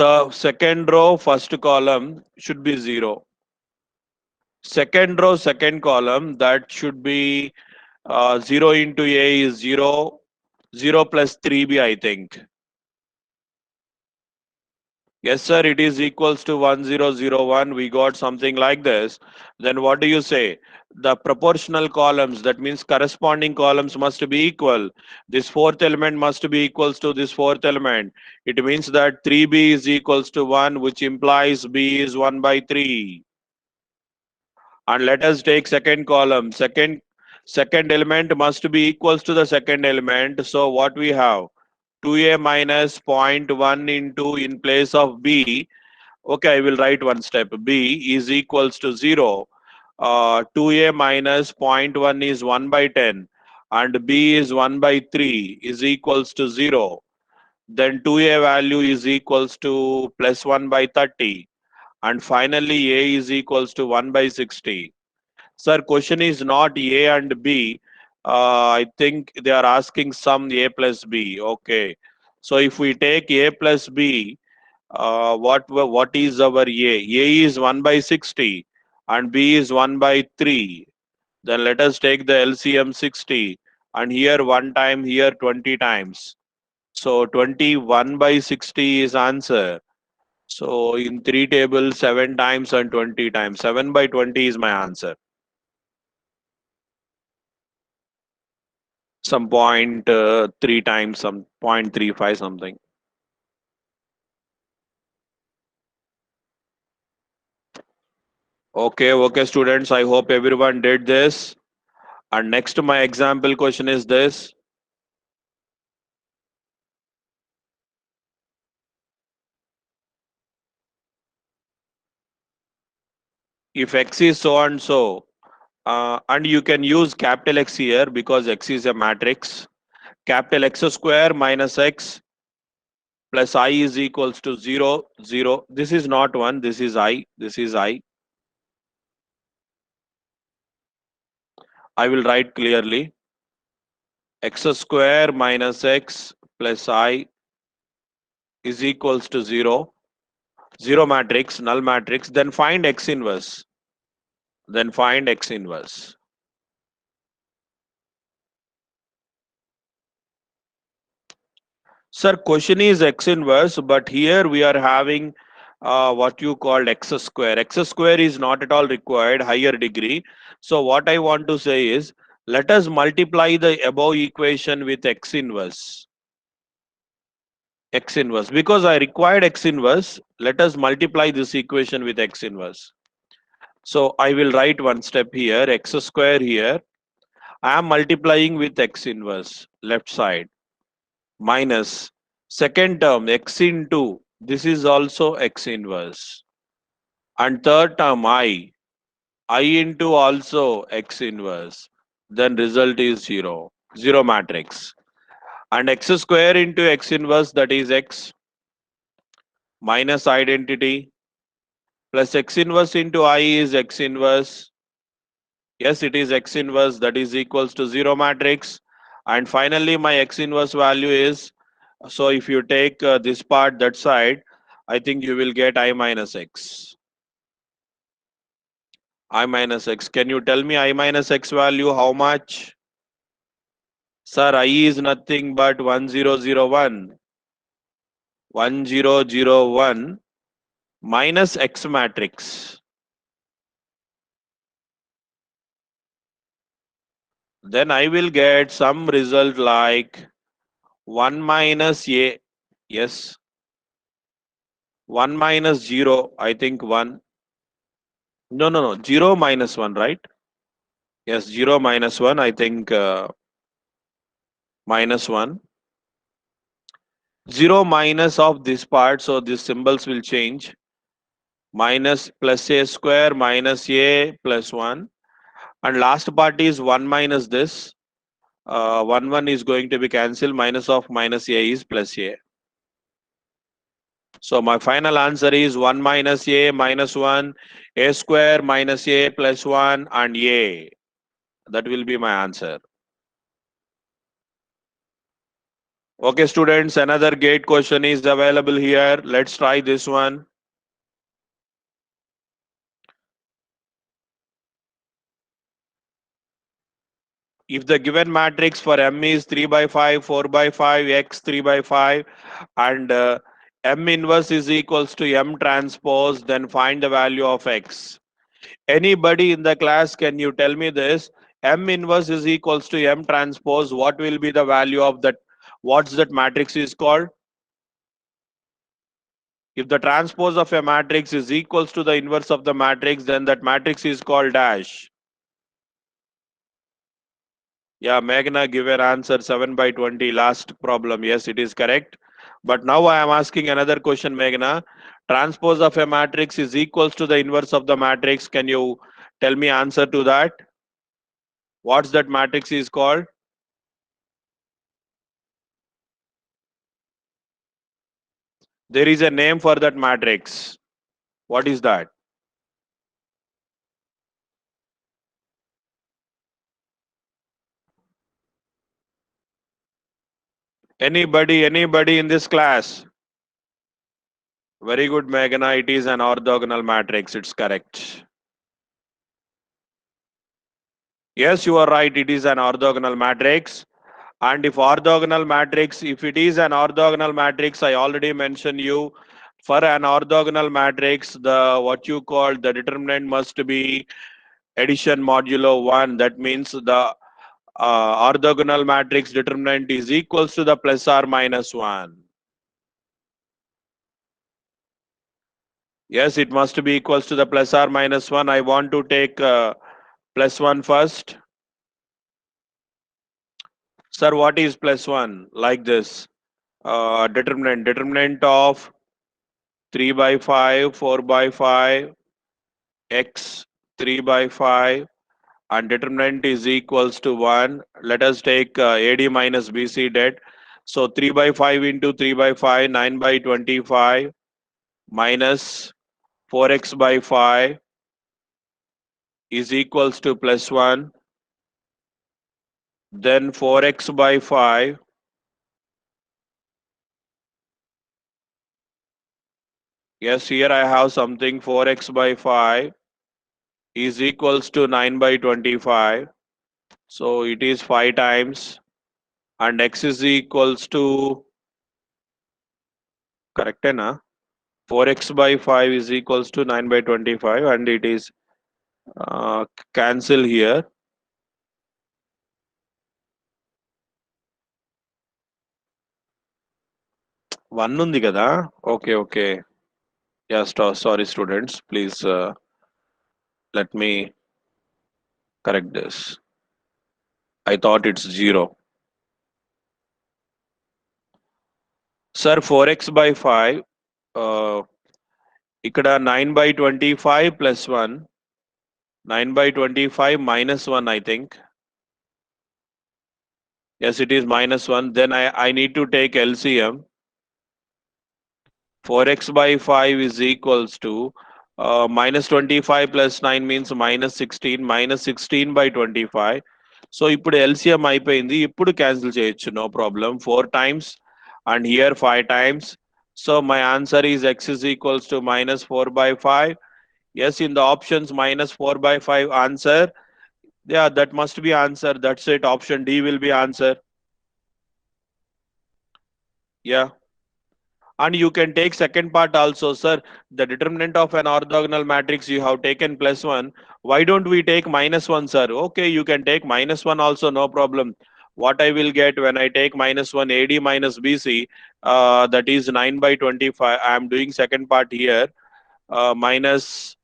A: the second row first column should be 0. Second row second column, that should be 0 into a is 0, 0 plus 3b, I think. Yes, sir, it is equals to 1001. We got something like this. Then what do you say? The proportional columns, that means corresponding columns must be equal. This fourth element must be equals to this fourth element. It means that 3b is equals to 1, which implies b is 1 by 3. And let us take second column. Second element must be equals to the second element. So what we have? 2a minus zero point 0.1 into in place of b. Okay, I will write one step. B is equals to 0. 2a minus zero point 0.1 is 1 by 10 and b is 1 by 3 is equals to 0. Then 2a value is equals to plus 1 by 30 and finally a is equals to 1 by 60. Sir, question is not A and B. I think they are asking some A plus B. Okay. So if we take A plus B, what is our A? A is 1 by 60 and B is 1 by 3. Then let us take the LCM 60 and here one time, here 20 times. So 21 by 60 is answer. So in three tables, 7 times and 20 times. 7 by 20 is my answer. Some point three times, some 0.35 something. Okay, students. I hope everyone did this. And next, my example question is this. If x is so and so, and you can use capital X here because x is a matrix. Capital X square minus x plus I is equals to 0, 0. This is not 1, this is I, this is I. I will write clearly. X square minus x plus I is equals to 0. Zero matrix, null matrix, then find x inverse. Then find x inverse. Sir, question is x inverse, but here we are having what you called x square. X square is not at all required, higher degree. So what I want to say is, let us multiply the above equation with x inverse. X inverse. Because I required x inverse, let us multiply this equation with x inverse. So I will write one step here, x square here. I am multiplying with x inverse, left side, minus second term x into, this is also x inverse. And third term I into also x inverse. Then result is 0, 0 matrix. And x square into x inverse, that is x minus identity plus x inverse into I is x inverse. Yes, it is x inverse, that is equals to 0 matrix. And finally, my x inverse value is, so if you take this part, that side, I think you will get I minus x. I minus x. Can you tell me I minus x value how much? Sir, I is nothing but 1001. 1001 minus x matrix. Then I will get some result like 1 minus a. Yes. 1 minus 0, I think 1. No. 0 minus 1, right? Yes, 0 minus 1, I think minus 1. 0 minus of this part, so these symbols will change. Minus plus a square minus a plus 1. And last part is 1 minus this. 1 is going to be cancelled. Minus of minus a is plus a. So my final answer is 1 minus a minus 1, a square minus a plus 1 and a. That will be my answer. Okay, students, another gate question is available here. Let's try this one. If the given matrix for M is 3 by 5, 4 by 5, X 3 by 5, and M inverse is equals to M transpose, then find the value of X. Anybody in the class, can you tell me this? M inverse is equals to M transpose. What will be the value of that? What's that matrix is called? If the transpose of a matrix is equals to the inverse of the matrix, then that matrix is called dash. Yeah, Meghna, give an answer 7/20. Last problem. Yes, it is correct. But now I am asking another question, Meghna. Transpose of a matrix is equals to the inverse of the matrix. Can you tell me answer to that? What's that matrix is called? There is a name for that matrix. What is that? Anybody in this class? Very good, Meghna. It is an orthogonal matrix. It's correct. Yes, you are right. It is an orthogonal matrix. And if orthogonal matrix, if it is an orthogonal matrix, I already mentioned you, for an orthogonal matrix, the what you call the determinant must be addition modulo 1. That means the orthogonal matrix determinant is equals to the plus or minus 1. Yes, it must be equals to the plus or minus 1. I want to take plus 1 first. Sir, what is plus 1? Like this. Determinant of 3 by 5, 4 by 5, x 3 by 5, and determinant is equals to 1. Let us take AD minus BC det. So 3 by 5 into 3 by 5, 9 by 25, minus 4x by 5 is equals to plus 1. Then 4x by 5 yes, here I have something. 4x by 5 is equals to 9 by 25. So it is 5 times, and x is equals to, correct na? 4x by 5 is equals to 9 by 25, and it is cancel here. One undi kada? Okay. Yes, sorry students, please let me correct this. I thought it's 0. Sir, 4x by 5, ikkada 9 by 25 plus 1, 9 by 25 minus 1, I think. Yes, it is minus 1. Then I need to take LCM. 4x by 5 is equals to minus 25 plus 9 means minus 16, minus 16 by 25. So ఇప్పుడు LCM అయిపోయింది. ఇప్పుడు cancel చేయొచ్చు, no problem. 4 times and here 5 times. So my answer is x is equals to minus 4 by 5. Yes, in the options minus 4 by 5 answer. Yeah, that must be answer. That's it. Option D will be answer. Yeah. And you can take second part also, sir. The determinant of an orthogonal matrix you have taken plus 1. Why don't we take minus 1, sir? Okay, you can take minus 1 also, no problem. What I will get when I take minus 1, AD minus BC, that is 9 by 25. I am doing second part here. Minus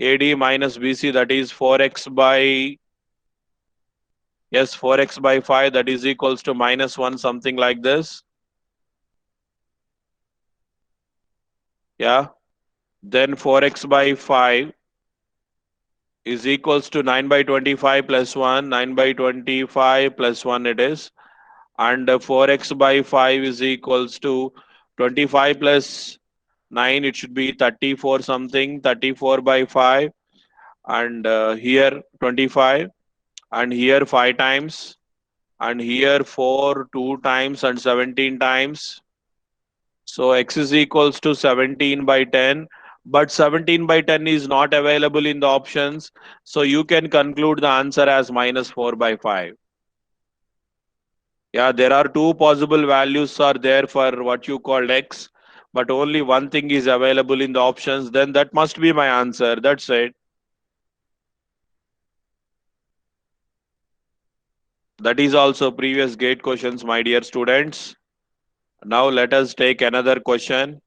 A: AD minus BC, that is 4x by, yes, 4x by 5, that is equals to minus 1, something like this. Yeah. Then 4x by 5 is equals to 9 by 25 plus 1, 9 by 25 plus 1 it is. And 4x by 5 is equals to 25 plus 9, it should be 34 something, 34 by 5. And here 25, and here 5 times, and here 4, 2 times, and 17 times. So x is equals to 17 by 10, but 17 by 10 is not available in the options. So you can conclude the answer as minus 4 by 5. Yeah, there are two possible values are there for what you called x, but only one thing is available in the options, then that must be my answer. That's it. That is also previous gate questions, my dear students. Now let us take another question.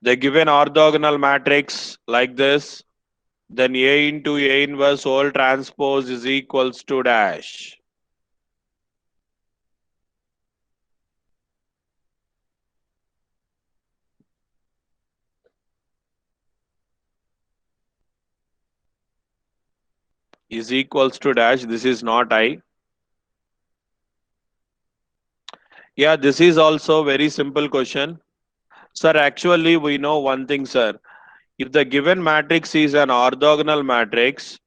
A: They give an orthogonal matrix like this, then A into A inverse whole transpose is equals to dash. Is equals to dash. This is not I. Yeah, this is also very simple question. Sir, actually we know one thing, sir. If the given matrix is an orthogonal matrix,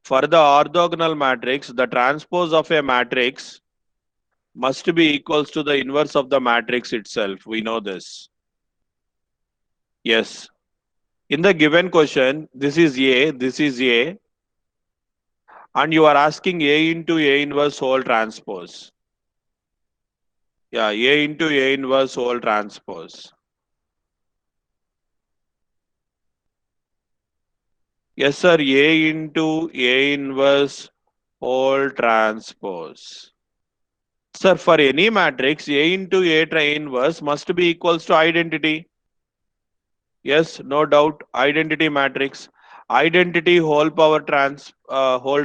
A: for the orthogonal matrix, the transpose of a matrix must be equals to the inverse of the matrix itself. We know this. Yes. In the given question, this is A, this is A, and you are asking A into A inverse whole transpose. Yeah, A into A inverse whole transpose. Yes, sir, A into A inverse whole transpose. Sir, for any matrix, A into A inverse must be equals to identity. Yes, no doubt. Identity matrix. Identity whole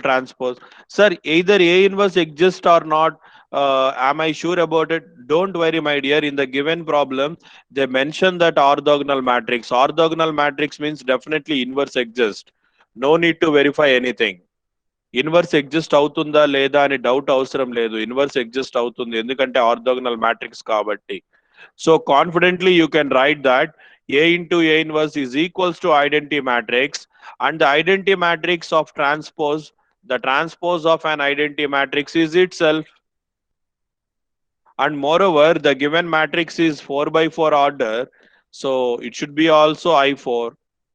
A: transpose. Sir, either A inverse exists or not. Am I sure about it? Don't worry, my dear. In the given problem, they mention that orthogonal matrix. Orthogonal matrix means definitely inverse exists. No need to verify anything. Inverse exist అవుతుందా లేదా అని doubt అవసరం లేదు. Inverse exist అవుతుంది ఎందుకంటే orthogonal matrix కాబట్టి. So confidently you can write that A into A inverse is equals to identity matrix, and the identity matrix of transpose, the transpose of an identity matrix is itself. And moreover, the given matrix is 4 by 4 order, so it should be also I4,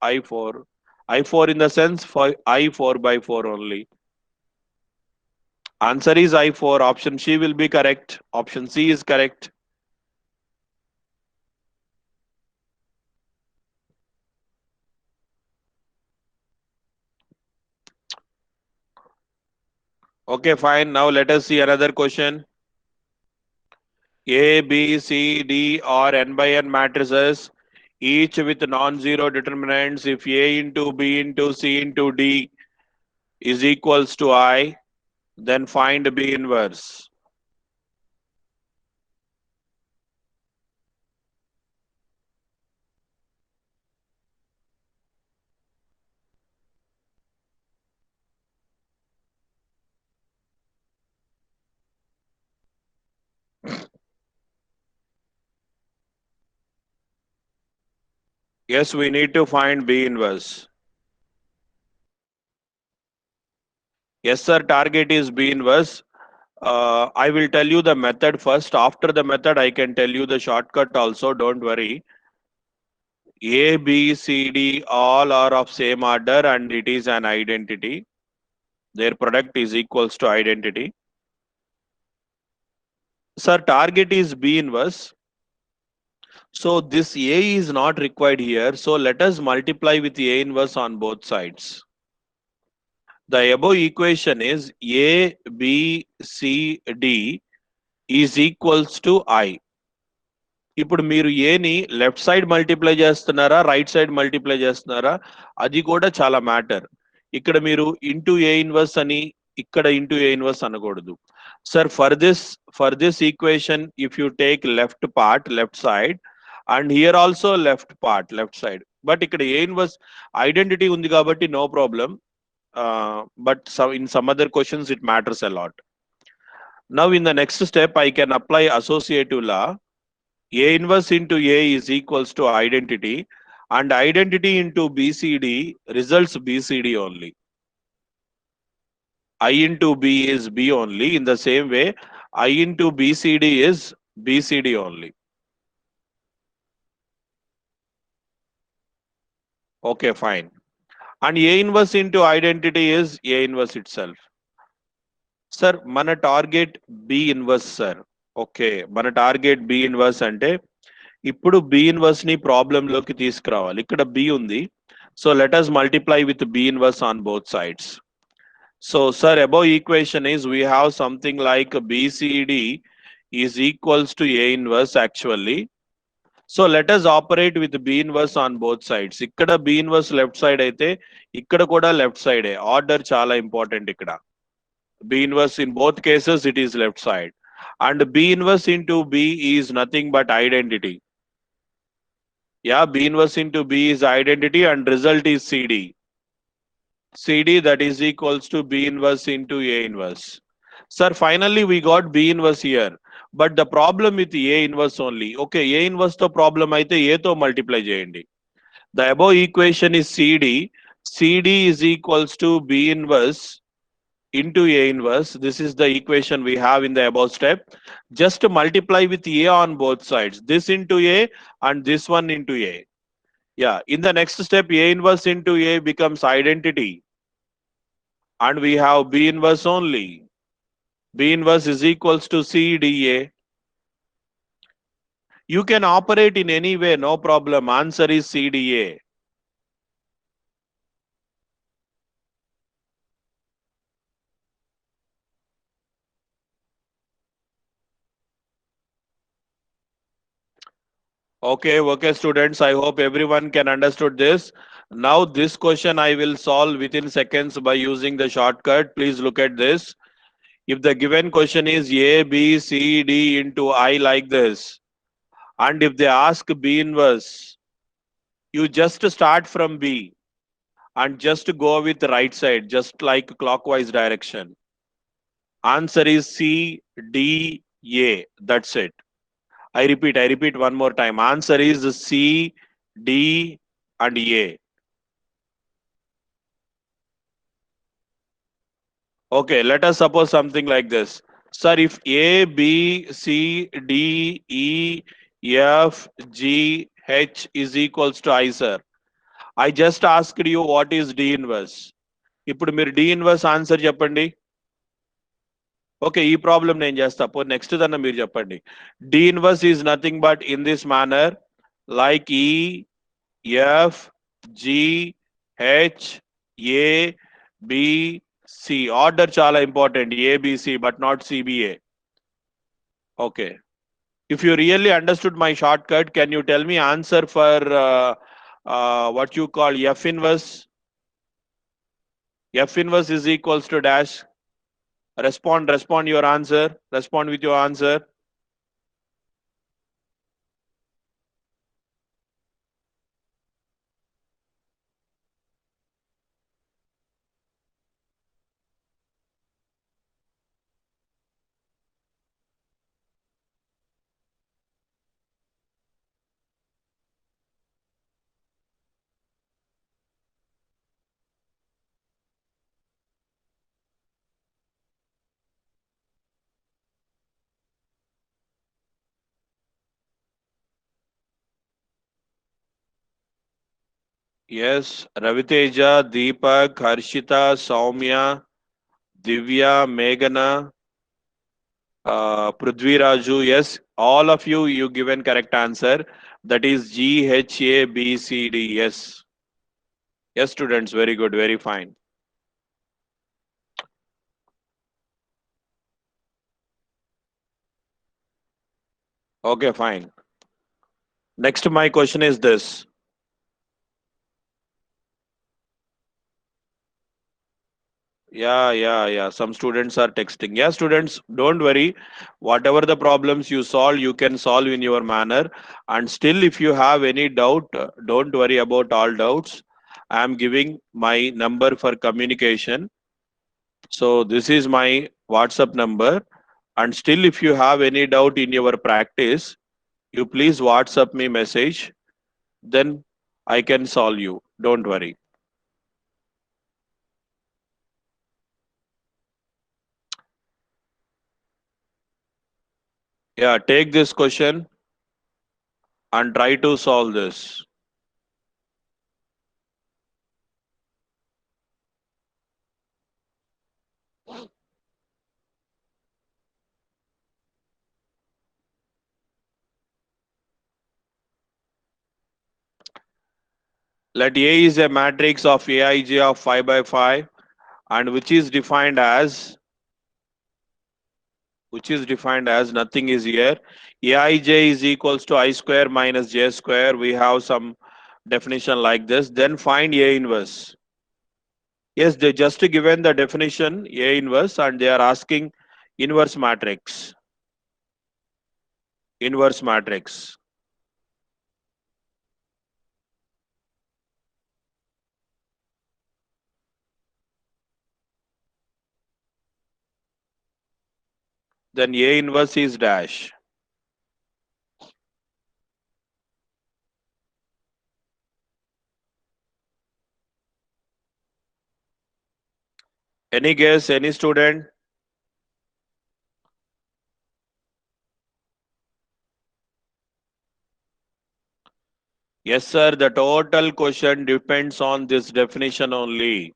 A: I4, I4 in the sense for I4 by 4 only. Answer is I4. Option C will be correct. Option C is correct. Okay, fine. Now let us see another question. A, B, C, D are n by n matrices, each with non-zero determinants. If A into B into C into D is equals to I, then find B inverse. Yes, we need to find B inverse. Yes, sir, target is B inverse. I will tell you the method first. After the method, I can tell you the shortcut also. Don't worry. A, B, C, D all are of same order and it is an identity. Their product is equals to identity. Sir, target is B inverse. So this A is not required here. So let us multiply with A inverse on both sides. The above equation is A, B, C, D is equals to I. ఇప్పుడు మీరు ఏని left side multiply చేస్తున్నారా right side multiply చేస్తున్నారా అది కూడా చాలా matter. ఇక్కడ మీరు ఇంటూ ఏ ఇన్వర్స్ అని ఇక్కడ ఇంటూ ఏ ఇన్వర్స్ అనకూడదు. Sir for this equation if you take left part left side and here also left part left side, but ఇక్కడ ఏ ఇన్వర్స్ ఐడెంటిటీ ఉంది కాబట్టి no problem. But in some other questions it matters a lot. Now in the next step I can apply associative law. A inverse into A is equals to identity, and identity into BCD results BCD only. I into B is B only. In the same way, I into BCD is BCD only. Okay, fine. And A inverse into identity is A inverse itself. Sir మన target B inverse sir. Okay, మన target B inverse అంటే ఇప్పుడు B inverse ని problem లోకి తీసుకురావాలి. ఇక్కడ B ఉంది, so let us multiply with B inverse on both sides. So sir above equation is we have something like BCD is equals to A inverse actually. So let us operate with B inverse on both sides. ఇక్కడ B inverse left side అయితే ఇక్కడ కూడా left side. Order చాలా important ఇక్కడ. B inverse in both cases it is left side. And B inverse into B is nothing but identity. Yeah, B inverse into B is identity and result is CD. CD that is equals to B inverse into A inverse. Sir, finally we got B inverse here. But the problem with A inverse only. Okay, A inverse to problem అయితే A తో multiply చేయండి. The above equation is CD. CD is equals to B inverse into A inverse. This is the equation we have in the above step. Just multiply with A on both sides. This into A and this one into A. Yeah, in the next step, A inverse into A becomes identity. And we have B inverse only. B inverse is equals to CDA. You can operate in any way, no problem. Answer is CDA. Okay, students. I hope everyone can understood this. Now this question I will solve within seconds by using the shortcut. Please look at this. If the given question is A, B, C, D into I like this, and if they ask B inverse, you just start from B and just go with the right side, just like clockwise direction. Answer is C, D, A. That's it. I repeat one more time. Answer is C, D, and A. Okay, let us suppose something like this. Sir, if A, B, C, D, E, F, G, H is equals to I, sir. I just asked you what is D inverse. ఇప్పుడు మీరు D inverse answer చెప్పండి. Okay, ఈ problem నేను చేస్తా. Next దన్న మీరు చెప్పండి. D inverse is nothing but in this manner, like E, F, G, H, A, B, C. Order చాలా important. A, B, C, but not CBA. Okay. If you really understood my shortcut, can you tell me answer for what you call F inverse? F inverse is equals to dash. Respond your answer. Respond with your answer. Yes, Raviteja, Deepak, Harshita, Soumya, Divya, Meghana, Prudviraju. Yes, all of you, you given correct answer. That is G, H, A, B, C, D. Yes. Yes, students, very good, very fine. Okay, fine. Next, my question is this. Yeah. Some students are texting. Yeah, students, don't worry. Whatever the problems you solve, you can solve in your manner. And still, if you have any doubt, don't worry about all doubts. I am giving my number for communication. So this is my WhatsApp number. And still, if you have any doubt in your practice, you please WhatsApp me message. Then I can solve you. Don't worry. Yeah, take this question and try to solve this. Let A is a matrix of Aij of 5 by 5 and which is defined as nothing is here. Aij is equals to I square minus j square. We have some definition like this. Then find A inverse. Yes, they just given the definition A inverse and they are asking inverse matrix. Inverse matrix. Then A inverse is dash. Any guess? Any student? Yes, sir. The total question depends on this definition only.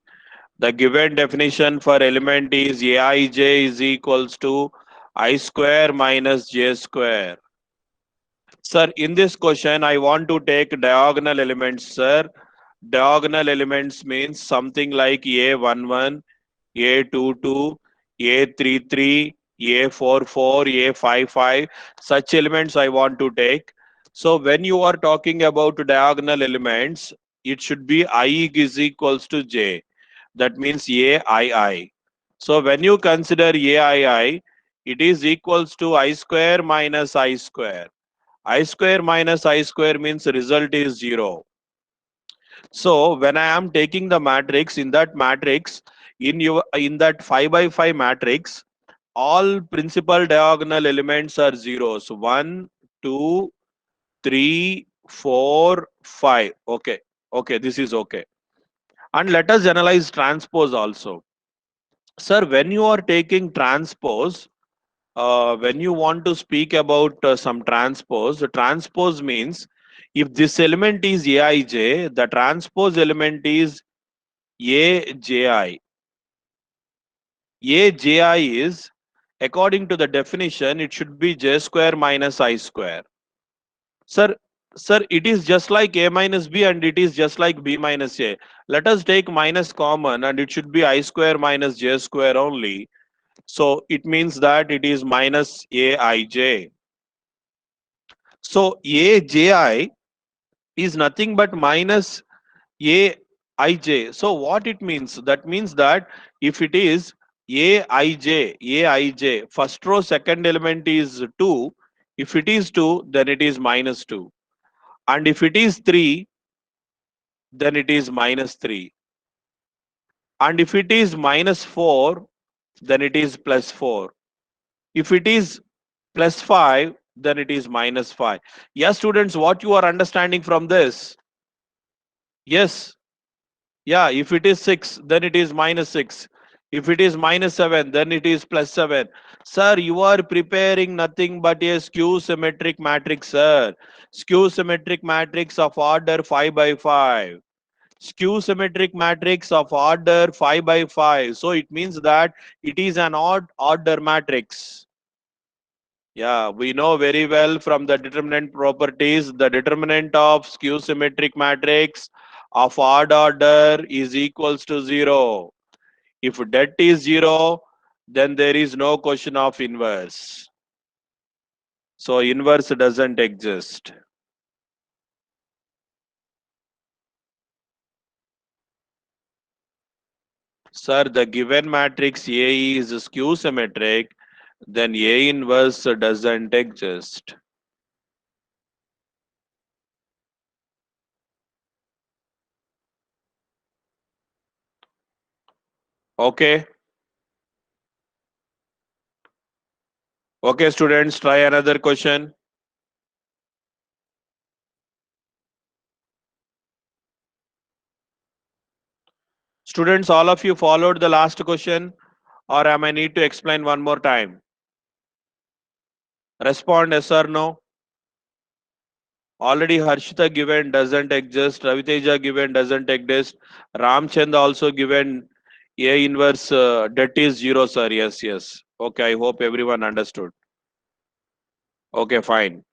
A: The given definition for element is Aij is equals to I square minus j square. Sir, in this question, I want to take diagonal elements, sir. Diagonal elements means something like A11, A22, A33, A44, A55. Such elements I want to take. So when you are talking about diagonal elements, it should be I is equals to J. That means AII. So when you consider AII, it is equals to I square minus I square. I square minus I square means result is 0. So when I am taking the matrix, in that matrix, in that 5 by 5 matrix, all principal diagonal elements are zeros. 1, 2, 3, 4, 5. Okay. Okay, this is okay. And let us analyze transpose also. Sir, when you are taking transpose, when you want to speak about some transpose, the transpose means if this element is Aij, the transpose element is Aji. Aji is, according to the definition, it should be j square minus I square. Sir, sir, it is just like A minus B and it is just like B minus A. Let us take minus common and it should be I square minus j square only. So it means that it is minus Aij. So Aji is nothing but minus Aij. So what it means? That means that if it is Aij, first row second element is 2. If it is 2, then it is minus 2. And if it is 3, then it is minus 3. And if it is minus 4, then it is plus 4. If it is plus 5, then it is minus 5. Yes, students, what you are understanding from this? Yes. Yeah, if it is 6, then it is minus 6. If it is minus 7, then it is plus 7. Sir, you are preparing nothing but a skew symmetric matrix, sir. Skew symmetric matrix of order 5 by 5. Skew symmetric matrix of order 5 by 5. So it means that it is an odd order matrix. Yeah, we know very well from the determinant properties, the determinant of skew symmetric matrix of odd order is equals to 0. If det is 0, then there is no question of inverse. So inverse doesn't exist. Sir, the given matrix A is skew symmetric, then A inverse doesn't exist. Okay. Okay, students, try another question. Students, all of you followed the last question, or am I need to explain one more time? Respond yes or no. Already Harshita given doesn't exist. Raviteja given doesn't exist. Ramchand also given A inverse debt is 0, sir. Yes, yes. Okay, I hope everyone understood. Okay, fine.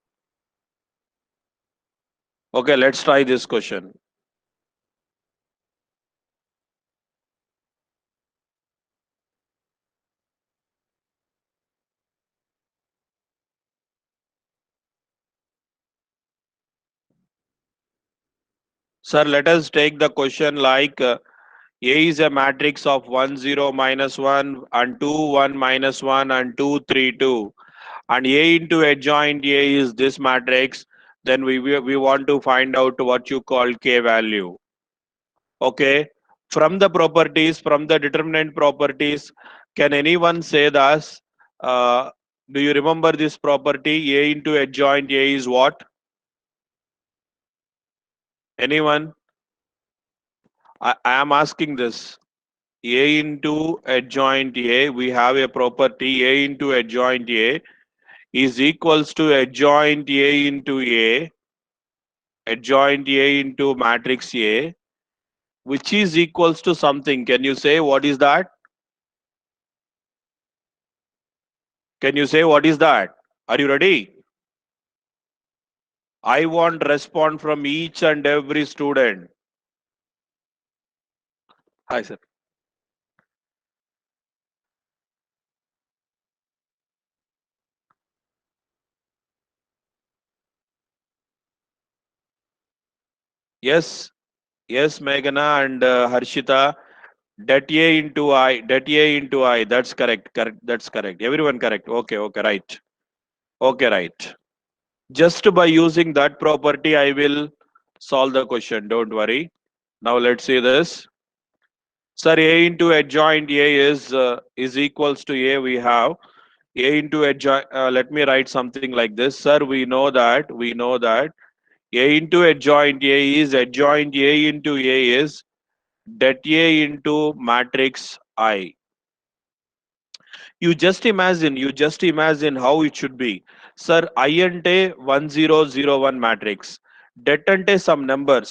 A: Okay, let's try this question. Sir, let us take the question like A is a matrix of 1 0 minus 1 and 2 1 minus 1 and 2 3 2, and A into adjoint A is this matrix. Then we want to find out what you call K value. Okay, from the properties, from the determinant properties, can anyone say that? uh, do you remember this property? A into adjoint A is what? Anyone? I am asking this. A into adjoint A, we have a property A into adjoint A is equals to adjoint A into A, adjoint A into matrix A, which is equals to something. Can you say what is that? Can you say what is that? Are you ready? I want response from each and every student. Hi, sir. Yes, yes, Meghana and Harshita. Det A into I, det A into I. That's correct. Correct. That's correct. Everyone correct. Okay. Okay. Right. Okay. Right. Just by using that property, I will solve the question. Don't worry. Now let's see this. Sir, A into adjoint A is equals to A. We have A into adjoint. Let me write something like this. Sir, we know that A into adjoint A is adjoint A into A is det A into matrix I. You just imagine how it should be. Sir, I ante 1001 matrix. Det ante some number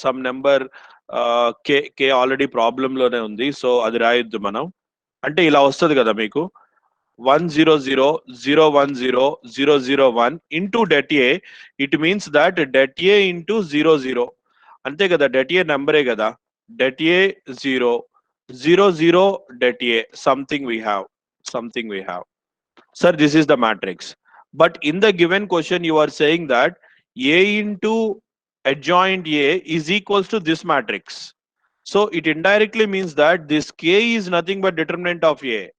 A: k already problem లోనే ఉంది. So అది రాయొద్దు మనం. అంటే ఇలా వస్తుంది కదా మీకు 100 010 001 into det A. It means that det A into 00. అంతే కదా, det A నెంబరే కదా. Det A 0 00 det A something we have. Sir, this is the matrix. But in the given question, you are saying that A into adjoint A is equals to this matrix. So it indirectly means that this K is nothing but determinant of A.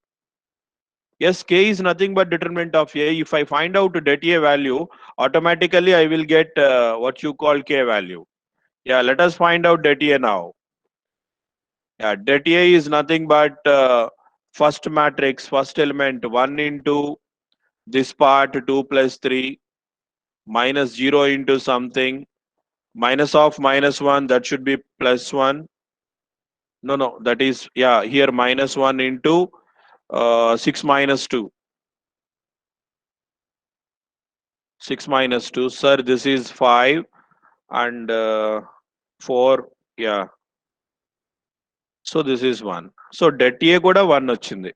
A: Yes, K is nothing but determinant of A. If I find out det A value, automatically I will get what you call K value. Yeah, let us find out det A now. Yeah, det A is nothing but first matrix, first element 1 into this part 2 plus 3 minus 0 into something minus of minus 1, that should be plus 1. No, that is, yeah, here minus 1 into 6 minus 2. 6 minus 2. Sir, this is 5 and 4. Yeah. So this is 1. So det A kuda 1 వచ్చింది.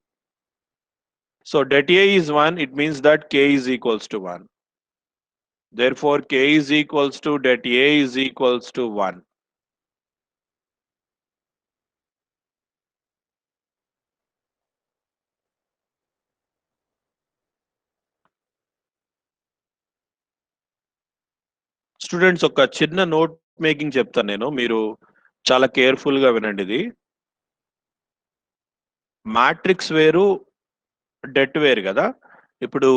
A: So det A is 1. It means that K is equals to 1. Therefore, K is equals to det A is equals to 1. Students, ఒక చిన్న note making చెప్తాను నేను, మీరు చాలా careful గా వినండి. ఇది మ్యాట్రిక్స్ వేరు, డెట్ వేరు కదా. ఇప్పుడు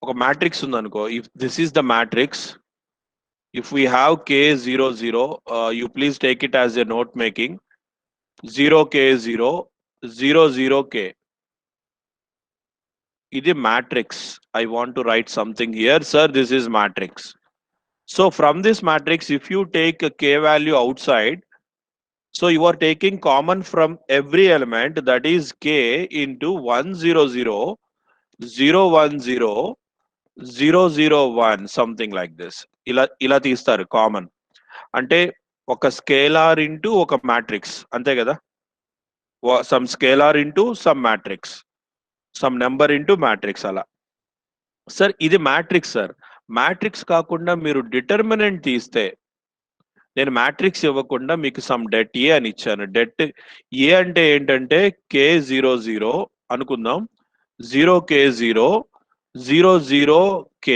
A: ఒక మ్యాట్రిక్స్ ఉందనుకో, if this is the matrix, if we have K 00, you please take it as a note making. 0K0 00K. ఇది matrix. I want to write something here. Sir, this is matrix. So from this matrix, if you take a K value outside, so you are taking common from every element, that is K into 100 010 001, something like this. ఇలా తీస్తారు common. అంటే ఒక scalar into ఒక matrix, అంతే కదా. Some scalar into some matrix, some number into matrix అలా. Sir ఇది matrix sir. Matrix కాకుండా మీరు డిటర్మినెంట్ తీస్తే, నేను మ్యాట్రిక్స్ ఇవ్వకుండా మీకు సమ్ డెట్ ఏ అని ఇచ్చాను. డెట్ ఏ అంటే ఏంటంటే K00 అనుకుందాం, 0K0 00K.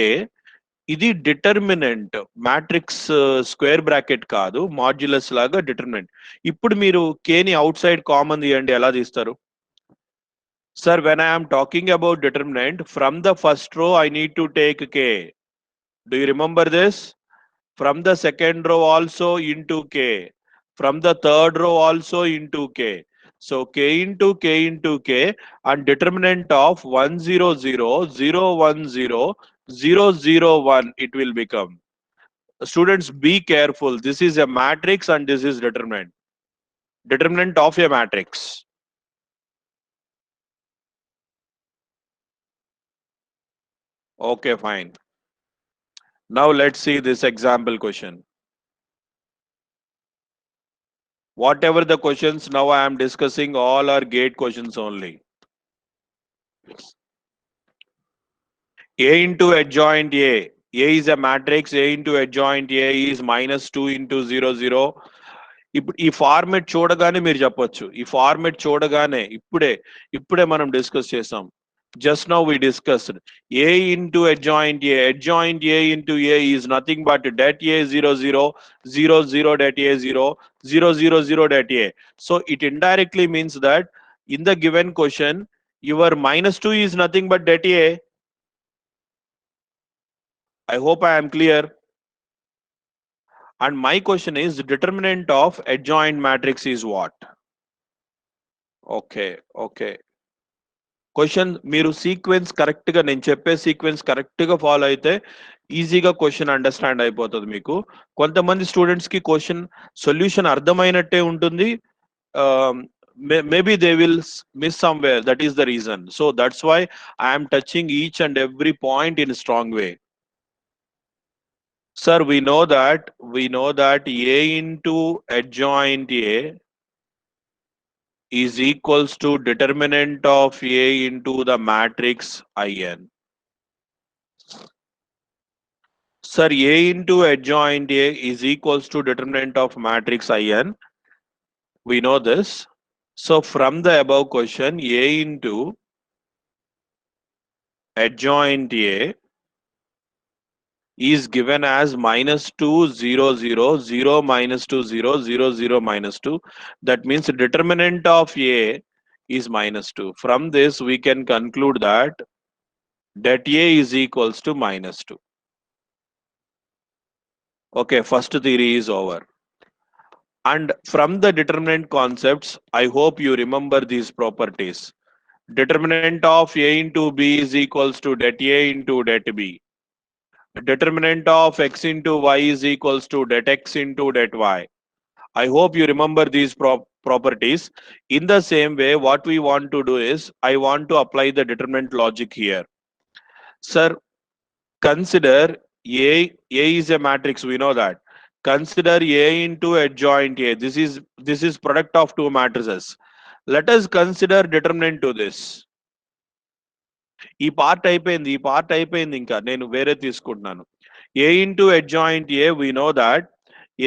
A: ఇది డిటర్మినెంట్, మ్యాట్రిక్స్ స్క్వేర్ బ్రాకెట్ కాదు, మాడ్యులస్ లాగా డిటర్మినెంట్. ఇప్పుడు మీరు k ని అవుట్ సైడ్ కామన్ తీయండి, ఎలా తీస్తారు? Sir, when I am talking about determinant, from the first row I need to take k. Do you remember this? From the second row also into k. From the third row also into k. So k into k into k, and determinant of 1 0 0 0 1 0 0 0 1 it will become. Students, be careful. This is a matrix and this is determinant. Determinant of a matrix. Okay, fine. Now let's see this example question. Whatever the questions now I am discussing, all are gate questions only. A into adjoint A. A is a matrix. A into adjoint A is minus 2 into 0 0. ఇప్పుడు ఈ format చూడగానే మీరు చెప్పొచ్చు, ఈ format చూడగానే ఇప్పుడే మనం discuss చేసాం. Just now we discussed A into adjoint A. Adjoint A into A is nothing but det A 0 0 0 0 det A 0 0 0 0 det A. So it indirectly means that in the given question your minus 2 is nothing but det A. I hope I am clear. And my question is, determinant of adjoint matrix is what? Okay. Question మీరు sequence correct గా, నేను చెప్పే sequence correct గా follow అయితే ఈజీగా question understand అయిపోతుంది మీకు. కొంతమంది స్టూడెంట్స్ కి క్వశ్చన్ సొల్యూషన్ అర్థమైనట్టే ఉంటుంది, maybe they will miss somewhere, that is the reason. So that's why I'm touching each and every point in strong way. Sir, we know that A into adjoint A is equals to determinant of A into the matrix In. Sir, A into adjoint A is equals to determinant of matrix In. We know this. So from the above question, A into adjoint A is given as minus 2 0 0 0 minus 2 0 0 0 minus 2. That means determinant of A is minus 2. From this we can conclude that det A is equals to minus 2. Okay, first theory is over. And from the determinant concepts, I hope you remember these properties. Determinant of A into B is equals to det A into det B. Determinant of x into y is equals to det x into det y. I hope you remember these properties. In the same way, what we want to do is, I want to apply the determinant logic here. Sir, consider A is a matrix, we know that. Consider A into adjoint A. This is product of two matrices. Let us consider determinant to this. ఈ part అయిపోయింది, ఇంకా నేను వేరే తీసుకుంటున్నాను. A into adjoint A, we know that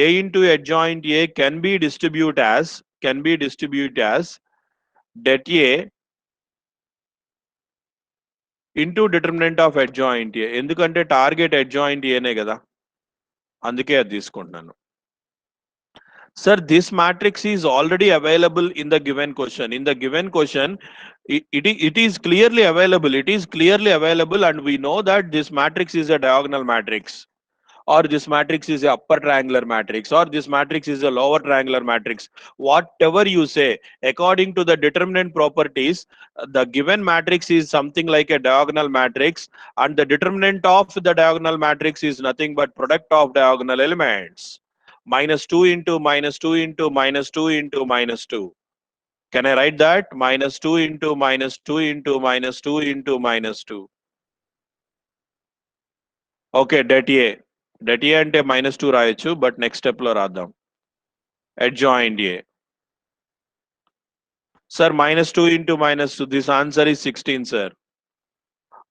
A: A into adjoint A can be distributed as det A into determinant of adjoint A. ఎందుకంటే target adjoint A నే కదా, అందుకే అది తీసుకుంటున్నాను. Sir, this matrix is already available in the given question. In the given question, it is clearly available. It is clearly available, and we know that this matrix is a diagonal matrix, or this matrix is a upper triangular matrix, or this matrix is a lower triangular matrix. Whatever you say, according to the determinant properties, the given matrix is something like a diagonal matrix, and the determinant of the diagonal matrix is nothing but product of diagonal elements. Minus 2 into minus 2 into minus 2 into minus 2. Can I write that? Minus 2 into minus 2 into minus 2 into minus 2. Okay, det A. Det A అంటే minus 2 రాయొచ్చు, but next step లో రాద్దాం. Adjoint A. Sir, minus 2 into minus 2, this answer is 16, sir.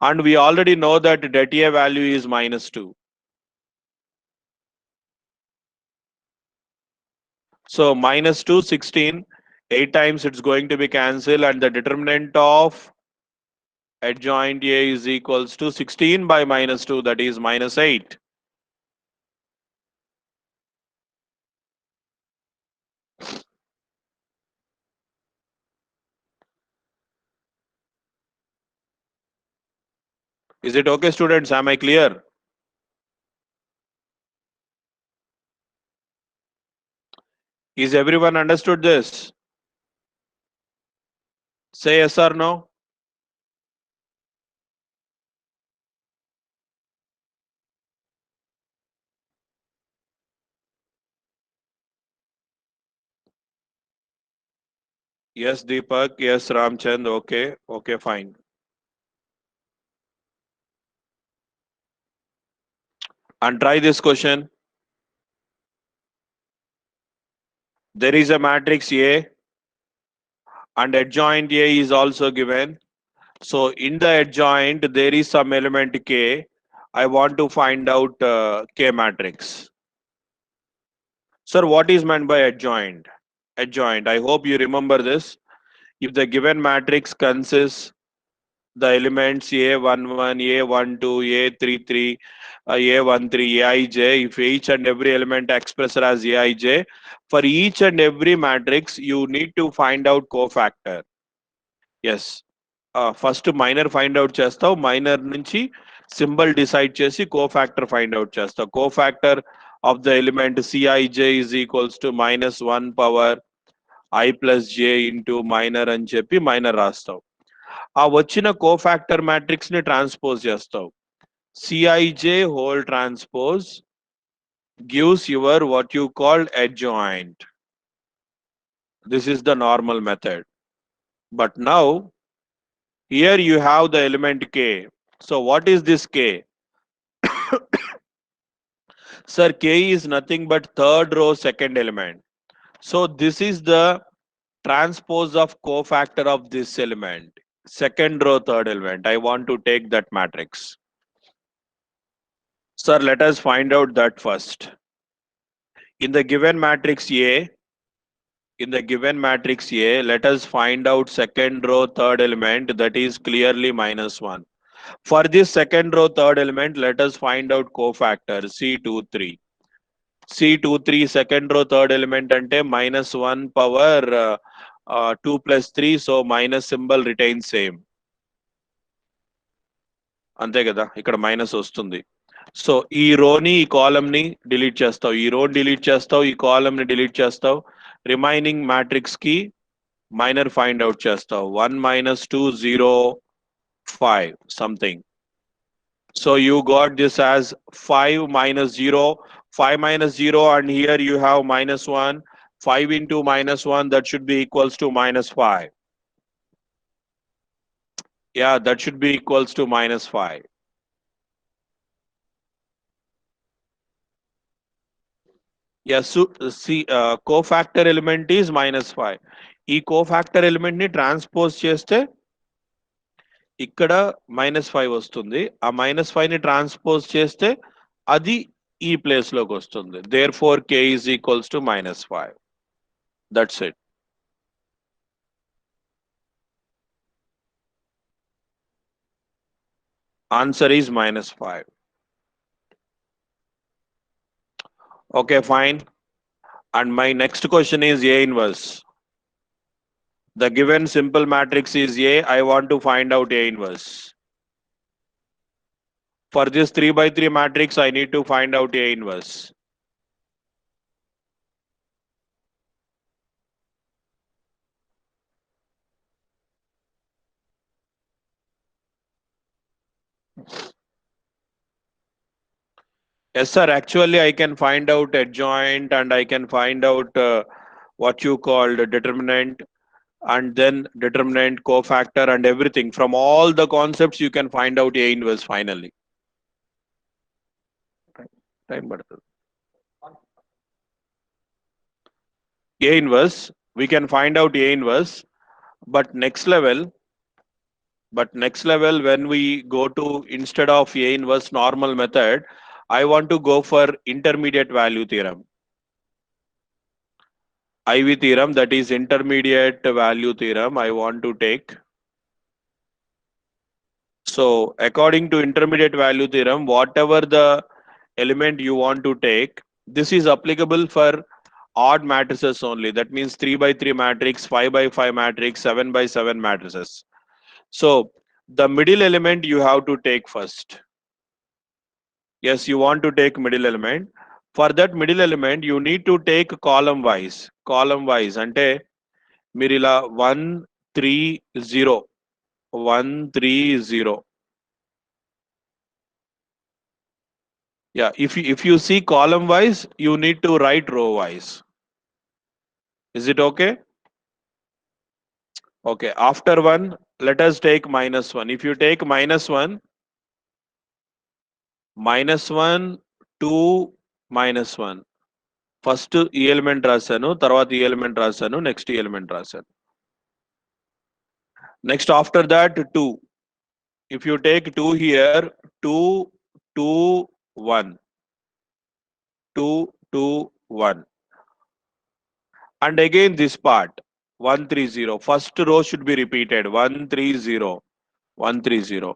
A: And we already know that det A value is minus 2. So minus 2, 16, 8 times it's going to be cancelled, and the determinant of adjoint A is equals to 16 by minus 2, that is minus 8. Is it okay, students? Am I clear? Is everyone understood this? Say yes or no. Yes, Deepak. Yes, Ramchand. Okay. Okay, fine. And try this question. There is a matrix A and adjoint A is also given. So in the adjoint, there is some element K. I want to find out K matrix. Sir, what is meant by adjoint? Adjoint. I hope you remember this. If the given matrix consists the elements A11, A12, A33, A13, Aij, if each and every element expressed as Aij, for each and every matrix, you need to find out cofactor. Yes. First minor find out చేస్తావు, minor నుంచి symbol decide చేసి cofactor find out చేస్తావు. Cofactor of the element Cij is equals to -1 power I plus j into minor అని చెప్పి minor రాస్తావు. ఆ వచ్చిన cofactor matrix ని ట్రాన్స్పోజ్ చేస్తావు. Cij whole transpose gives your what you call adjoint. This is the normal method. But now here you have the element K. So what is this K? Sir, K is nothing but third row second element. So this is the transpose of cofactor of this element. Second row third element. I want to take that matrix. Sir, let us find out that first. In the given matrix A, let us find out second row third element, that is clearly -1. For this second row third element, let us find out cofactor C23. C23 second row third element ante -1 power 2 plus 3, so minus symbol retains same. అంతే కదా, ఇక్కడ minus వస్తుంది. So ఈ రోని ఈ column ని delete చేస్తావు, ఈ రో డిలీట్ చేస్తావు, ఈ కాలమ్ ని డిలీట్ చేస్తావు. రిమైనింగ్ మ్యాట్రిక్స్ కి మైనర్ ఫైండ్ అవుట్ చేస్తావు. 1 minus 2 0 5 something. So you got this as 5 minus 0, 5 minus 0, and here you have -1. 5 into -1, that should be equals to -5. Yeah, that should be equals to -5. Yes, so see, cofactor element is -5. ఈ cofactor element ని transpose చేస్తే ఇక్కడ -5 వస్తుంది. ఆ -5 ని transpose చేస్తే అది ఈ ప్లేస్ లోకి వస్తుంది. Therefore K is equals to -5. That's it. Answer is -5. Okay, fine. And my next question is A inverse. The given simple matrix is A. I want to find out A inverse. For this 3 by 3 matrix, I need to find out A inverse. Yes, sir. Actually, I can find out adjoint and I can find out what you call the determinant, and then determinant, cofactor, and everything. From all the concepts, you can find out A inverse finally. Time padutadi. A inverse, we can find out A inverse, but next level, when we go to, instead of A inverse normal method, I want to go for intermediate value theorem. IV theorem, that is intermediate value theorem, I want to take. So according to intermediate value theorem, whatever the element you want to take, this is applicable for odd matrices only. That means 3 by 3 matrix, 5 by 5 matrix, 7 by 7 matrices. So the middle element you have to take first. Yes, you want to take middle element. For that middle element, you need to take column wise. Column wise. Ante mirila 1, 3, 0. 1, 3, 0. Yeah, if you see column wise, you need to write row wise. Is it okay? Okay, after 1, let us take -1. If you take -1, -1, 2, -1. First ఈ element రాశాను, తర్వాత ఈ element రాశాను, next ఈ element రాశాను. Next after that 2. If you take 2 here, 2, 2, 1. 2, 2, 1. And again this part, 1, 3, 0. First row should be repeated, 1, 3, 0. 1, 3, 0.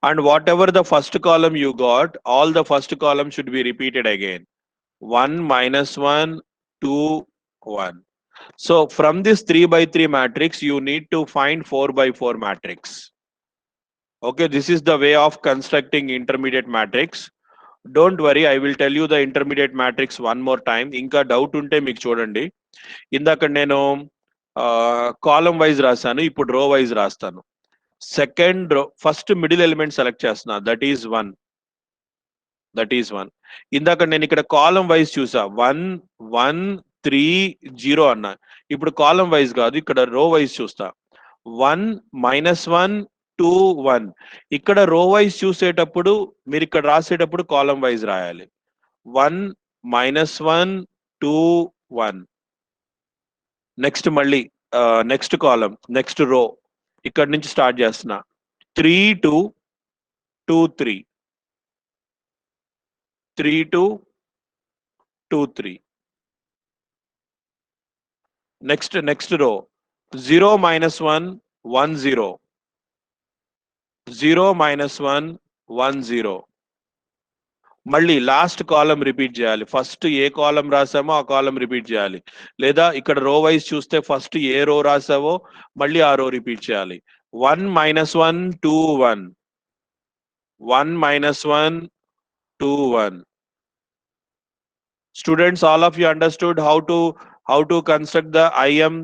A: And whatever the first column you got, all the first column should be repeated again. 1, -1, 2, 1. So from this 3 by 3 matrix, you need to find 4 by 4 matrix. Okay, this is the way of constructing intermediate matrix. Don't worry, I will tell you the intermediate matrix one more time. Inka doubt unte meeku chudandi. ఇందాక నేను column wise రాశాను, ఇప్పుడు రో wise రాస్తాను. Second row first middle element select చేస్తున్నా, that is 1. ఇందాక నేను ఇక్కడ కాలమ్ వైజ్ చూసా, 1, 1, 3, 0 అన్నా. ఇప్పుడు కాలమ్ వైజ్ కాదు, ఇక్కడ రో వైజ్ చూస్తా. 1, -1, 2, 1. ఇక్కడ రో వైజ్ చూసేటప్పుడు మీరు ఇక్కడ రాసేటప్పుడు కాలమ్ వైజ్ రాయాలి. 1, -1, 2, 1. నెక్స్ట్ మళ్ళీ నెక్స్ట్ కాలమ్, నెక్స్ట్ రో ఇక్కడ నుంచి స్టార్ట్ చేస్తున్నా. 3, 2, 2, 3. 3, 2, 2, 3. నెక్స్ట్ రో 0, -1, 1, 0. 0, -1, 1, 0. మళ్ళీ లాస్ట్ కాలం రిపీట్ చేయాలి. ఫస్ట్ ఏ కాలం రాసామో ఆ కాలం రిపీట్ చేయాలి. లేదా ఇక్కడ రో వైజ్ చూస్తే ఫస్ట్ ఏ రో రాసావో మళ్ళీ ఆ రో రిపీట్ చేయాలి. 1, -1, 2, 1. 1, -1, 2, 1. Students, all of you understood how to construct the IM,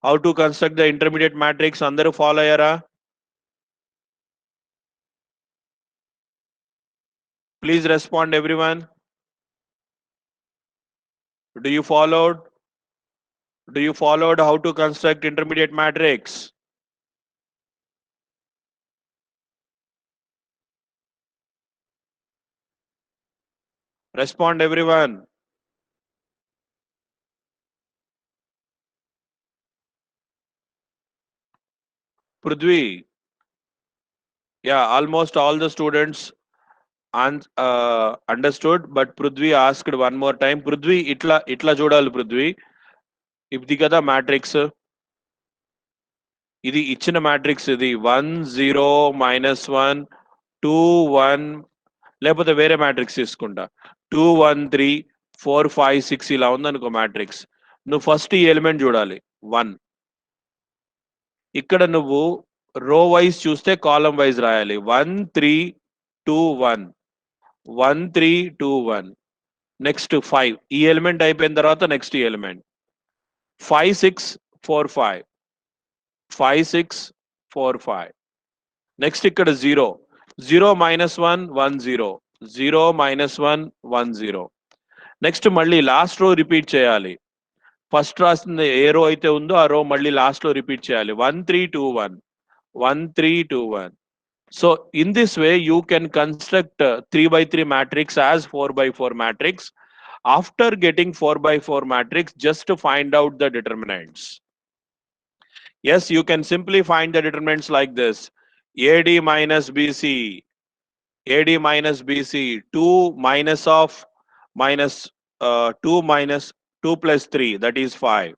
A: how to construct the intermediate matrix? Andaru follow ayyara? Please respond everyone. Do you followed how to construct intermediate matrix? Respond everyone. Prudvi. Yeah, almost all the students understood, but Prudvi asked one more time. Prudvi, itla చూడాలి Prudvi. ఇది కదా matrix, ఇది ఇచ్చిన matrix, ఇది 1, 0, -1, 2, 1. లేకపోతే వేరే matrix తీసుకుంటా, 2, 1, 3, 4, 5, 6 ఇలా ఉందనుకో మ్యాట్రిక్స్. నువ్వు ఫస్ట్ ఈ ఎలిమెంట్ చూడాలి 1. ఇక్కడ నువ్వు రో వైజ్ చూస్తే కాలం వైజ్ రాయాలి. 1, 3, 2, 1. 1, 3, 2, 1. నెక్స్ట్ 5. ఈ ఎలిమెంట్ అయిపోయిన తర్వాత నెక్స్ట్ ఈ ఎలిమెంట్ 5, 6, 4, 5. 5, 6, 4, 5. నెక్స్ట్ ఇక్కడ 0. 0, -1, 1, 0. 0, -1, 1, 0. నెక్స్ట్ మళ్ళీ లాస్ట్ రో రిపీట్ చేయాలి. ఫస్ట్ రాసిన ఏ రో అయితే ఉందో ఆ రో మళ్ళీ లాస్ట్ లో రిపీట్ చేయాలి. 1, 3, 2, 1. 1, 3, 2, 1. So in this way you can construct 3 by 3 matrix as 4 by 4 matrix. After getting 4 by 4 matrix, just to find out the determinants. Yes, you can simply find the determinants like this. AD minus BC. AD minus BC. 2 minus of minus 2 minus 2 plus 3, that is 5.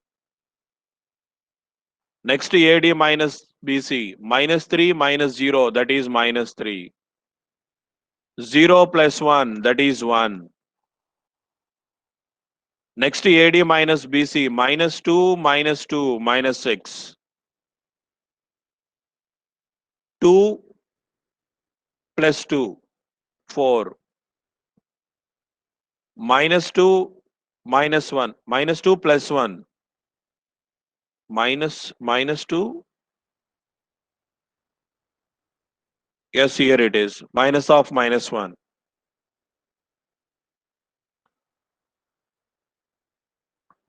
A: Next AD minus BC. Minus 3 minus 0, that is minus 3. 0 plus 1, that is 1. Next AD minus BC. Minus 2 minus 2, minus 6. 2 plus 2, 4. Minus 2 minus 1. Minus 2 plus 1. Minus 2. Yes, here it is. Minus of minus 1.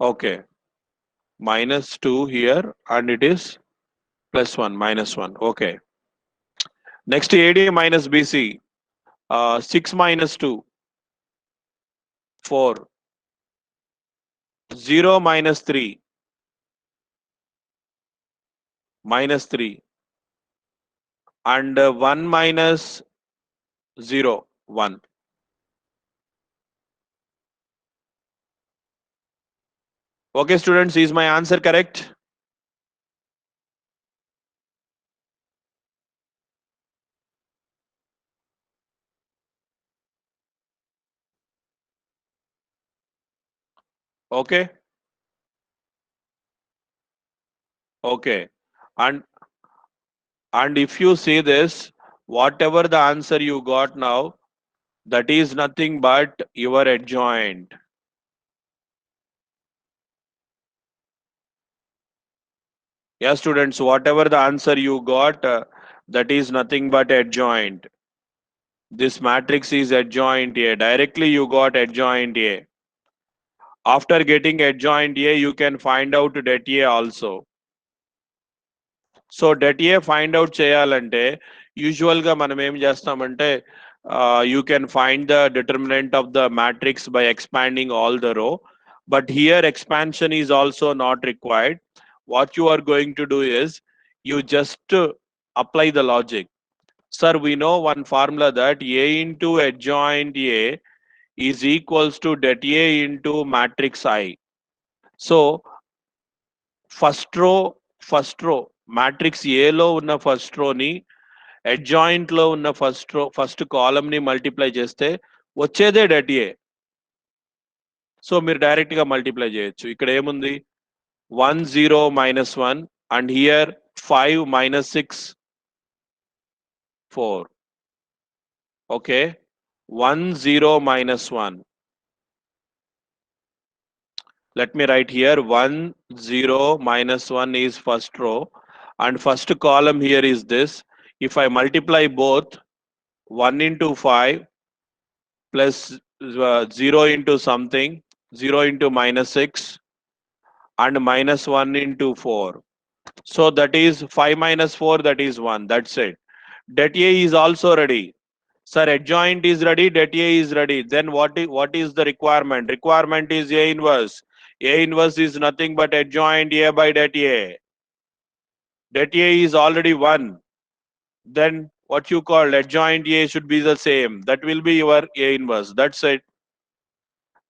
A: Okay. Minus 2 here and it is plus 1, minus 1. Okay. Next AD minus BC. 6 minus 2, 4. 0 minus 3, minus 3. And 1 minus 0, 1. Okay, students, is my answer correct? Okay. Okay. And if you see this, whatever the answer you got now, that is nothing but your adjoint. Yeah, students, whatever the answer you got, that is nothing but adjoint. This matrix is adjoint A. Directly you got adjoint A. After getting adjoint A, you can find out det A also. So det A find out cheyalante, usual ga manam em chestamante, you can find the determinant of the matrix by expanding all the row. But here expansion is also not required. What you are going to do is, you just apply the logic. Sir, we know one formula that A into adjoint A is equals to det A into matrix I. So first row matrix A లో ఉన్న first రోని adjoint లో ఉన్న first column ని multiply చేస్తే వచ్చేదే det A. So మీరు direct గా multiply చేయొచ్చు. ఇక్కడ ఏముంది 1 0 minus 1 and here 5 minus 6 4. Okay, 1 0 minus 1. Let me write here 1 0 minus 1 is first row and first column here is this. If I multiply both, 1 into 5 plus 0 into something, 0 into minus 6 and minus 1 into 4. So that is 5 minus 4, that is 1. That's it. Det A is also ready. Sir, adjoint is ready, det A is ready. Then what is the requirement? Requirement is A inverse. A inverse is nothing but adjoint A by det A. Det A is already 1. Then what you call adjoint A should be the same. That will be your A inverse. That's it.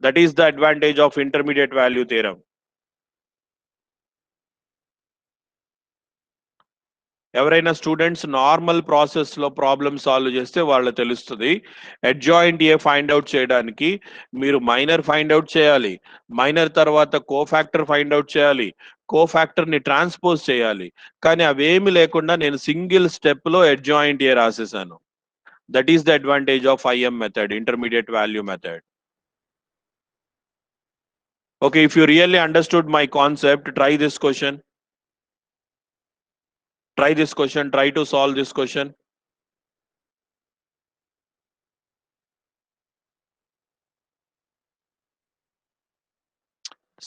A: That is the advantage of intermediate value theorem. ఎవరైనా students normal process లో problem solve చేస్తే వాళ్ళకి తెలుస్తుంది. Adjoint A find out చేయడానికి మీరు minor find out చేయాలి, minor తర్వాత cofactor find out చేయాలి, కోఫాక్టర్ ని ట్రాన్స్పోజ్ చేయాలి. కానీ అవేమి లేకుండా నేను సింగిల్ స్టెప్ లో అడ్జాయింట్ ఏ రాసేసాను. That is the advantage of IM method, intermediate value method. Okay, if you really understood my concept, try this question. Try this question, try to solve this question.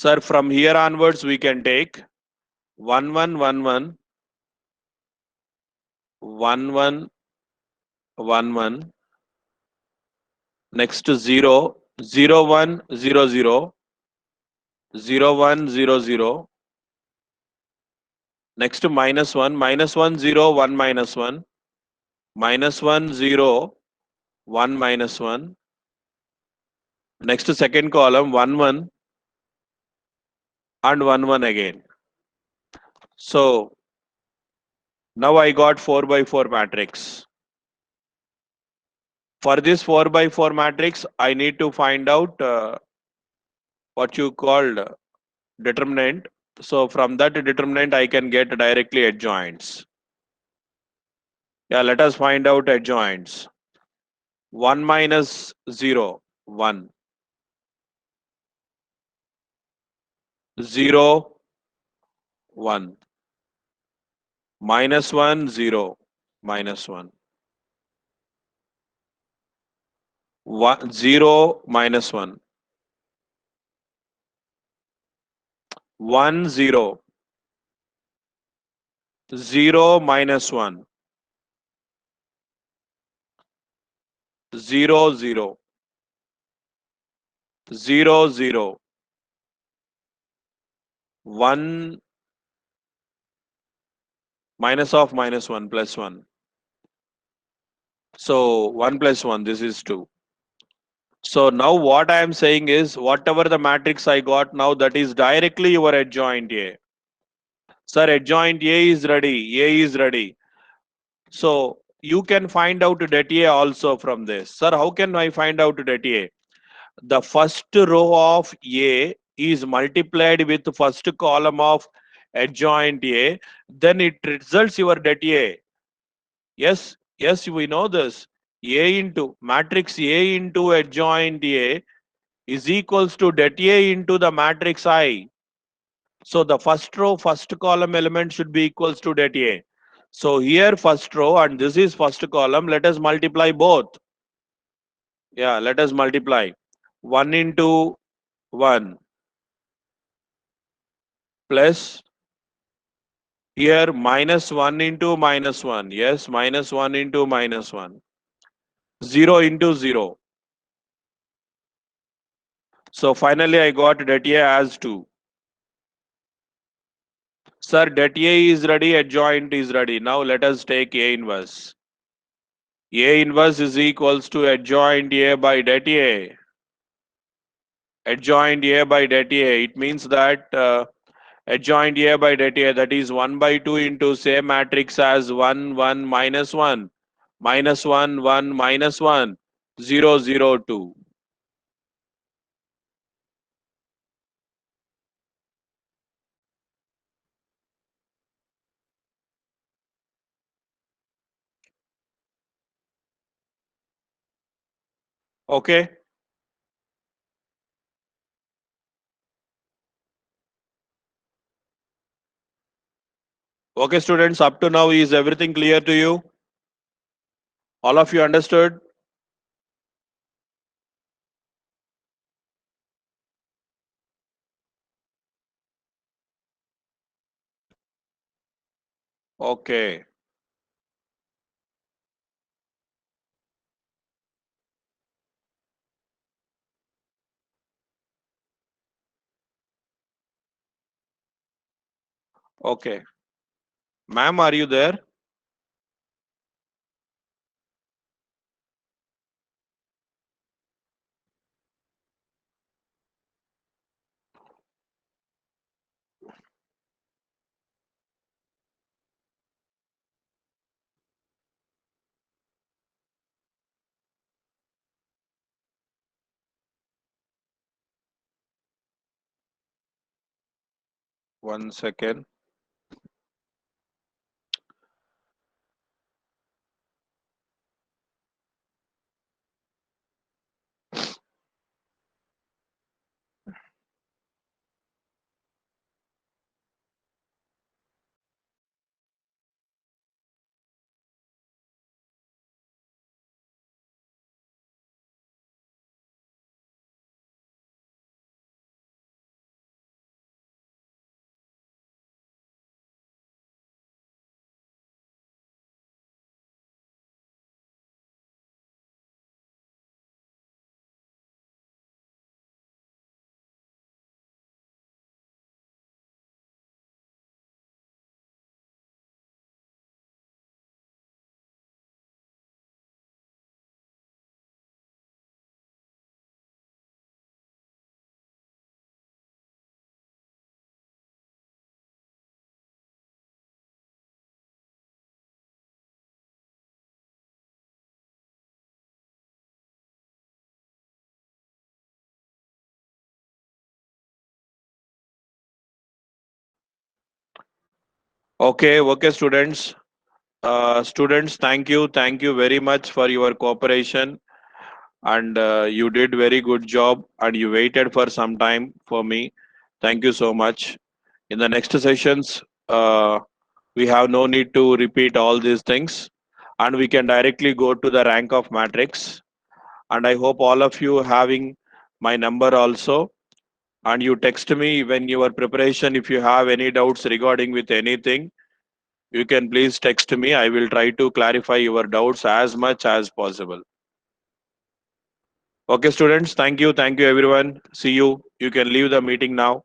A: Sir, from here onwards we can take 1 1 1 1 1 1 1 1, next 0 0 1 0 0 0 1 0 0, next minus 1 minus 1 0 1 minus 1 minus 1 0 1 minus 1, next second column 1 1 and 1 1 again. So Now I got 4 by 4 matrix. For this 4 by 4 matrix, I need to find out what you called determinant. So from that determinant, I can get directly adjoints. Yeah, let us find out adjoints. 1 minus 0, 1. 0, 1. Minus 1, 0. Minus 1. 0, minus 1. 1, 0. 0, minus 1. 0, 0. 0, 0. 1 minus of minus 1 plus 1. So 1 plus 1, this is 2. So now what I am saying is whatever the matrix I got now, that is directly your adjoint A. Sir, adjoint A is ready. A is ready. So you can find out det A also from this. Sir, how can I find out det A? The first row of A is multiplied with the first column of adjoint A, then it results your det A. Yes, yes, we know this. A into matrix A into adjoint A is equals to det A into the matrix I. So the first row, first column element should be equals to det A. So here first row and this is first column. Let us multiply both. Yeah, let us multiply. 1 into 1 plus here minus 1 into minus 1. Yes, minus 1 into minus 1. 0 into 0. So finally I got det A as 2. Sir, det A is ready, adjoint is ready. Now let us take A inverse. A inverse is equals to adjoint A by det A. Adjoint A by det A. It means that adjoint A by det A, that is 1 by 2 into same matrix as 1, 1, minus 1, minus 1, 1, minus 1, 0, 0, 2. Okay. Okay, students, up to now, is everything clear to you? All of you understood? Okay. Okay. Ma'am, are you there? One second. Okay, students. Students, thank you very much for your cooperation, and you did very good job, and you waited for some time for me. Thank you so much. In the next sessions, we have no need to repeat all these things, and we can directly go to the rank of matrix. And I hope all of you having my number also, and you text me when your preparation. If you have any doubts regarding with anything, you can please text me. I will try to clarify your doubts as much as possible. Okay, students, thank you everyone. See you. You can leave the meeting now.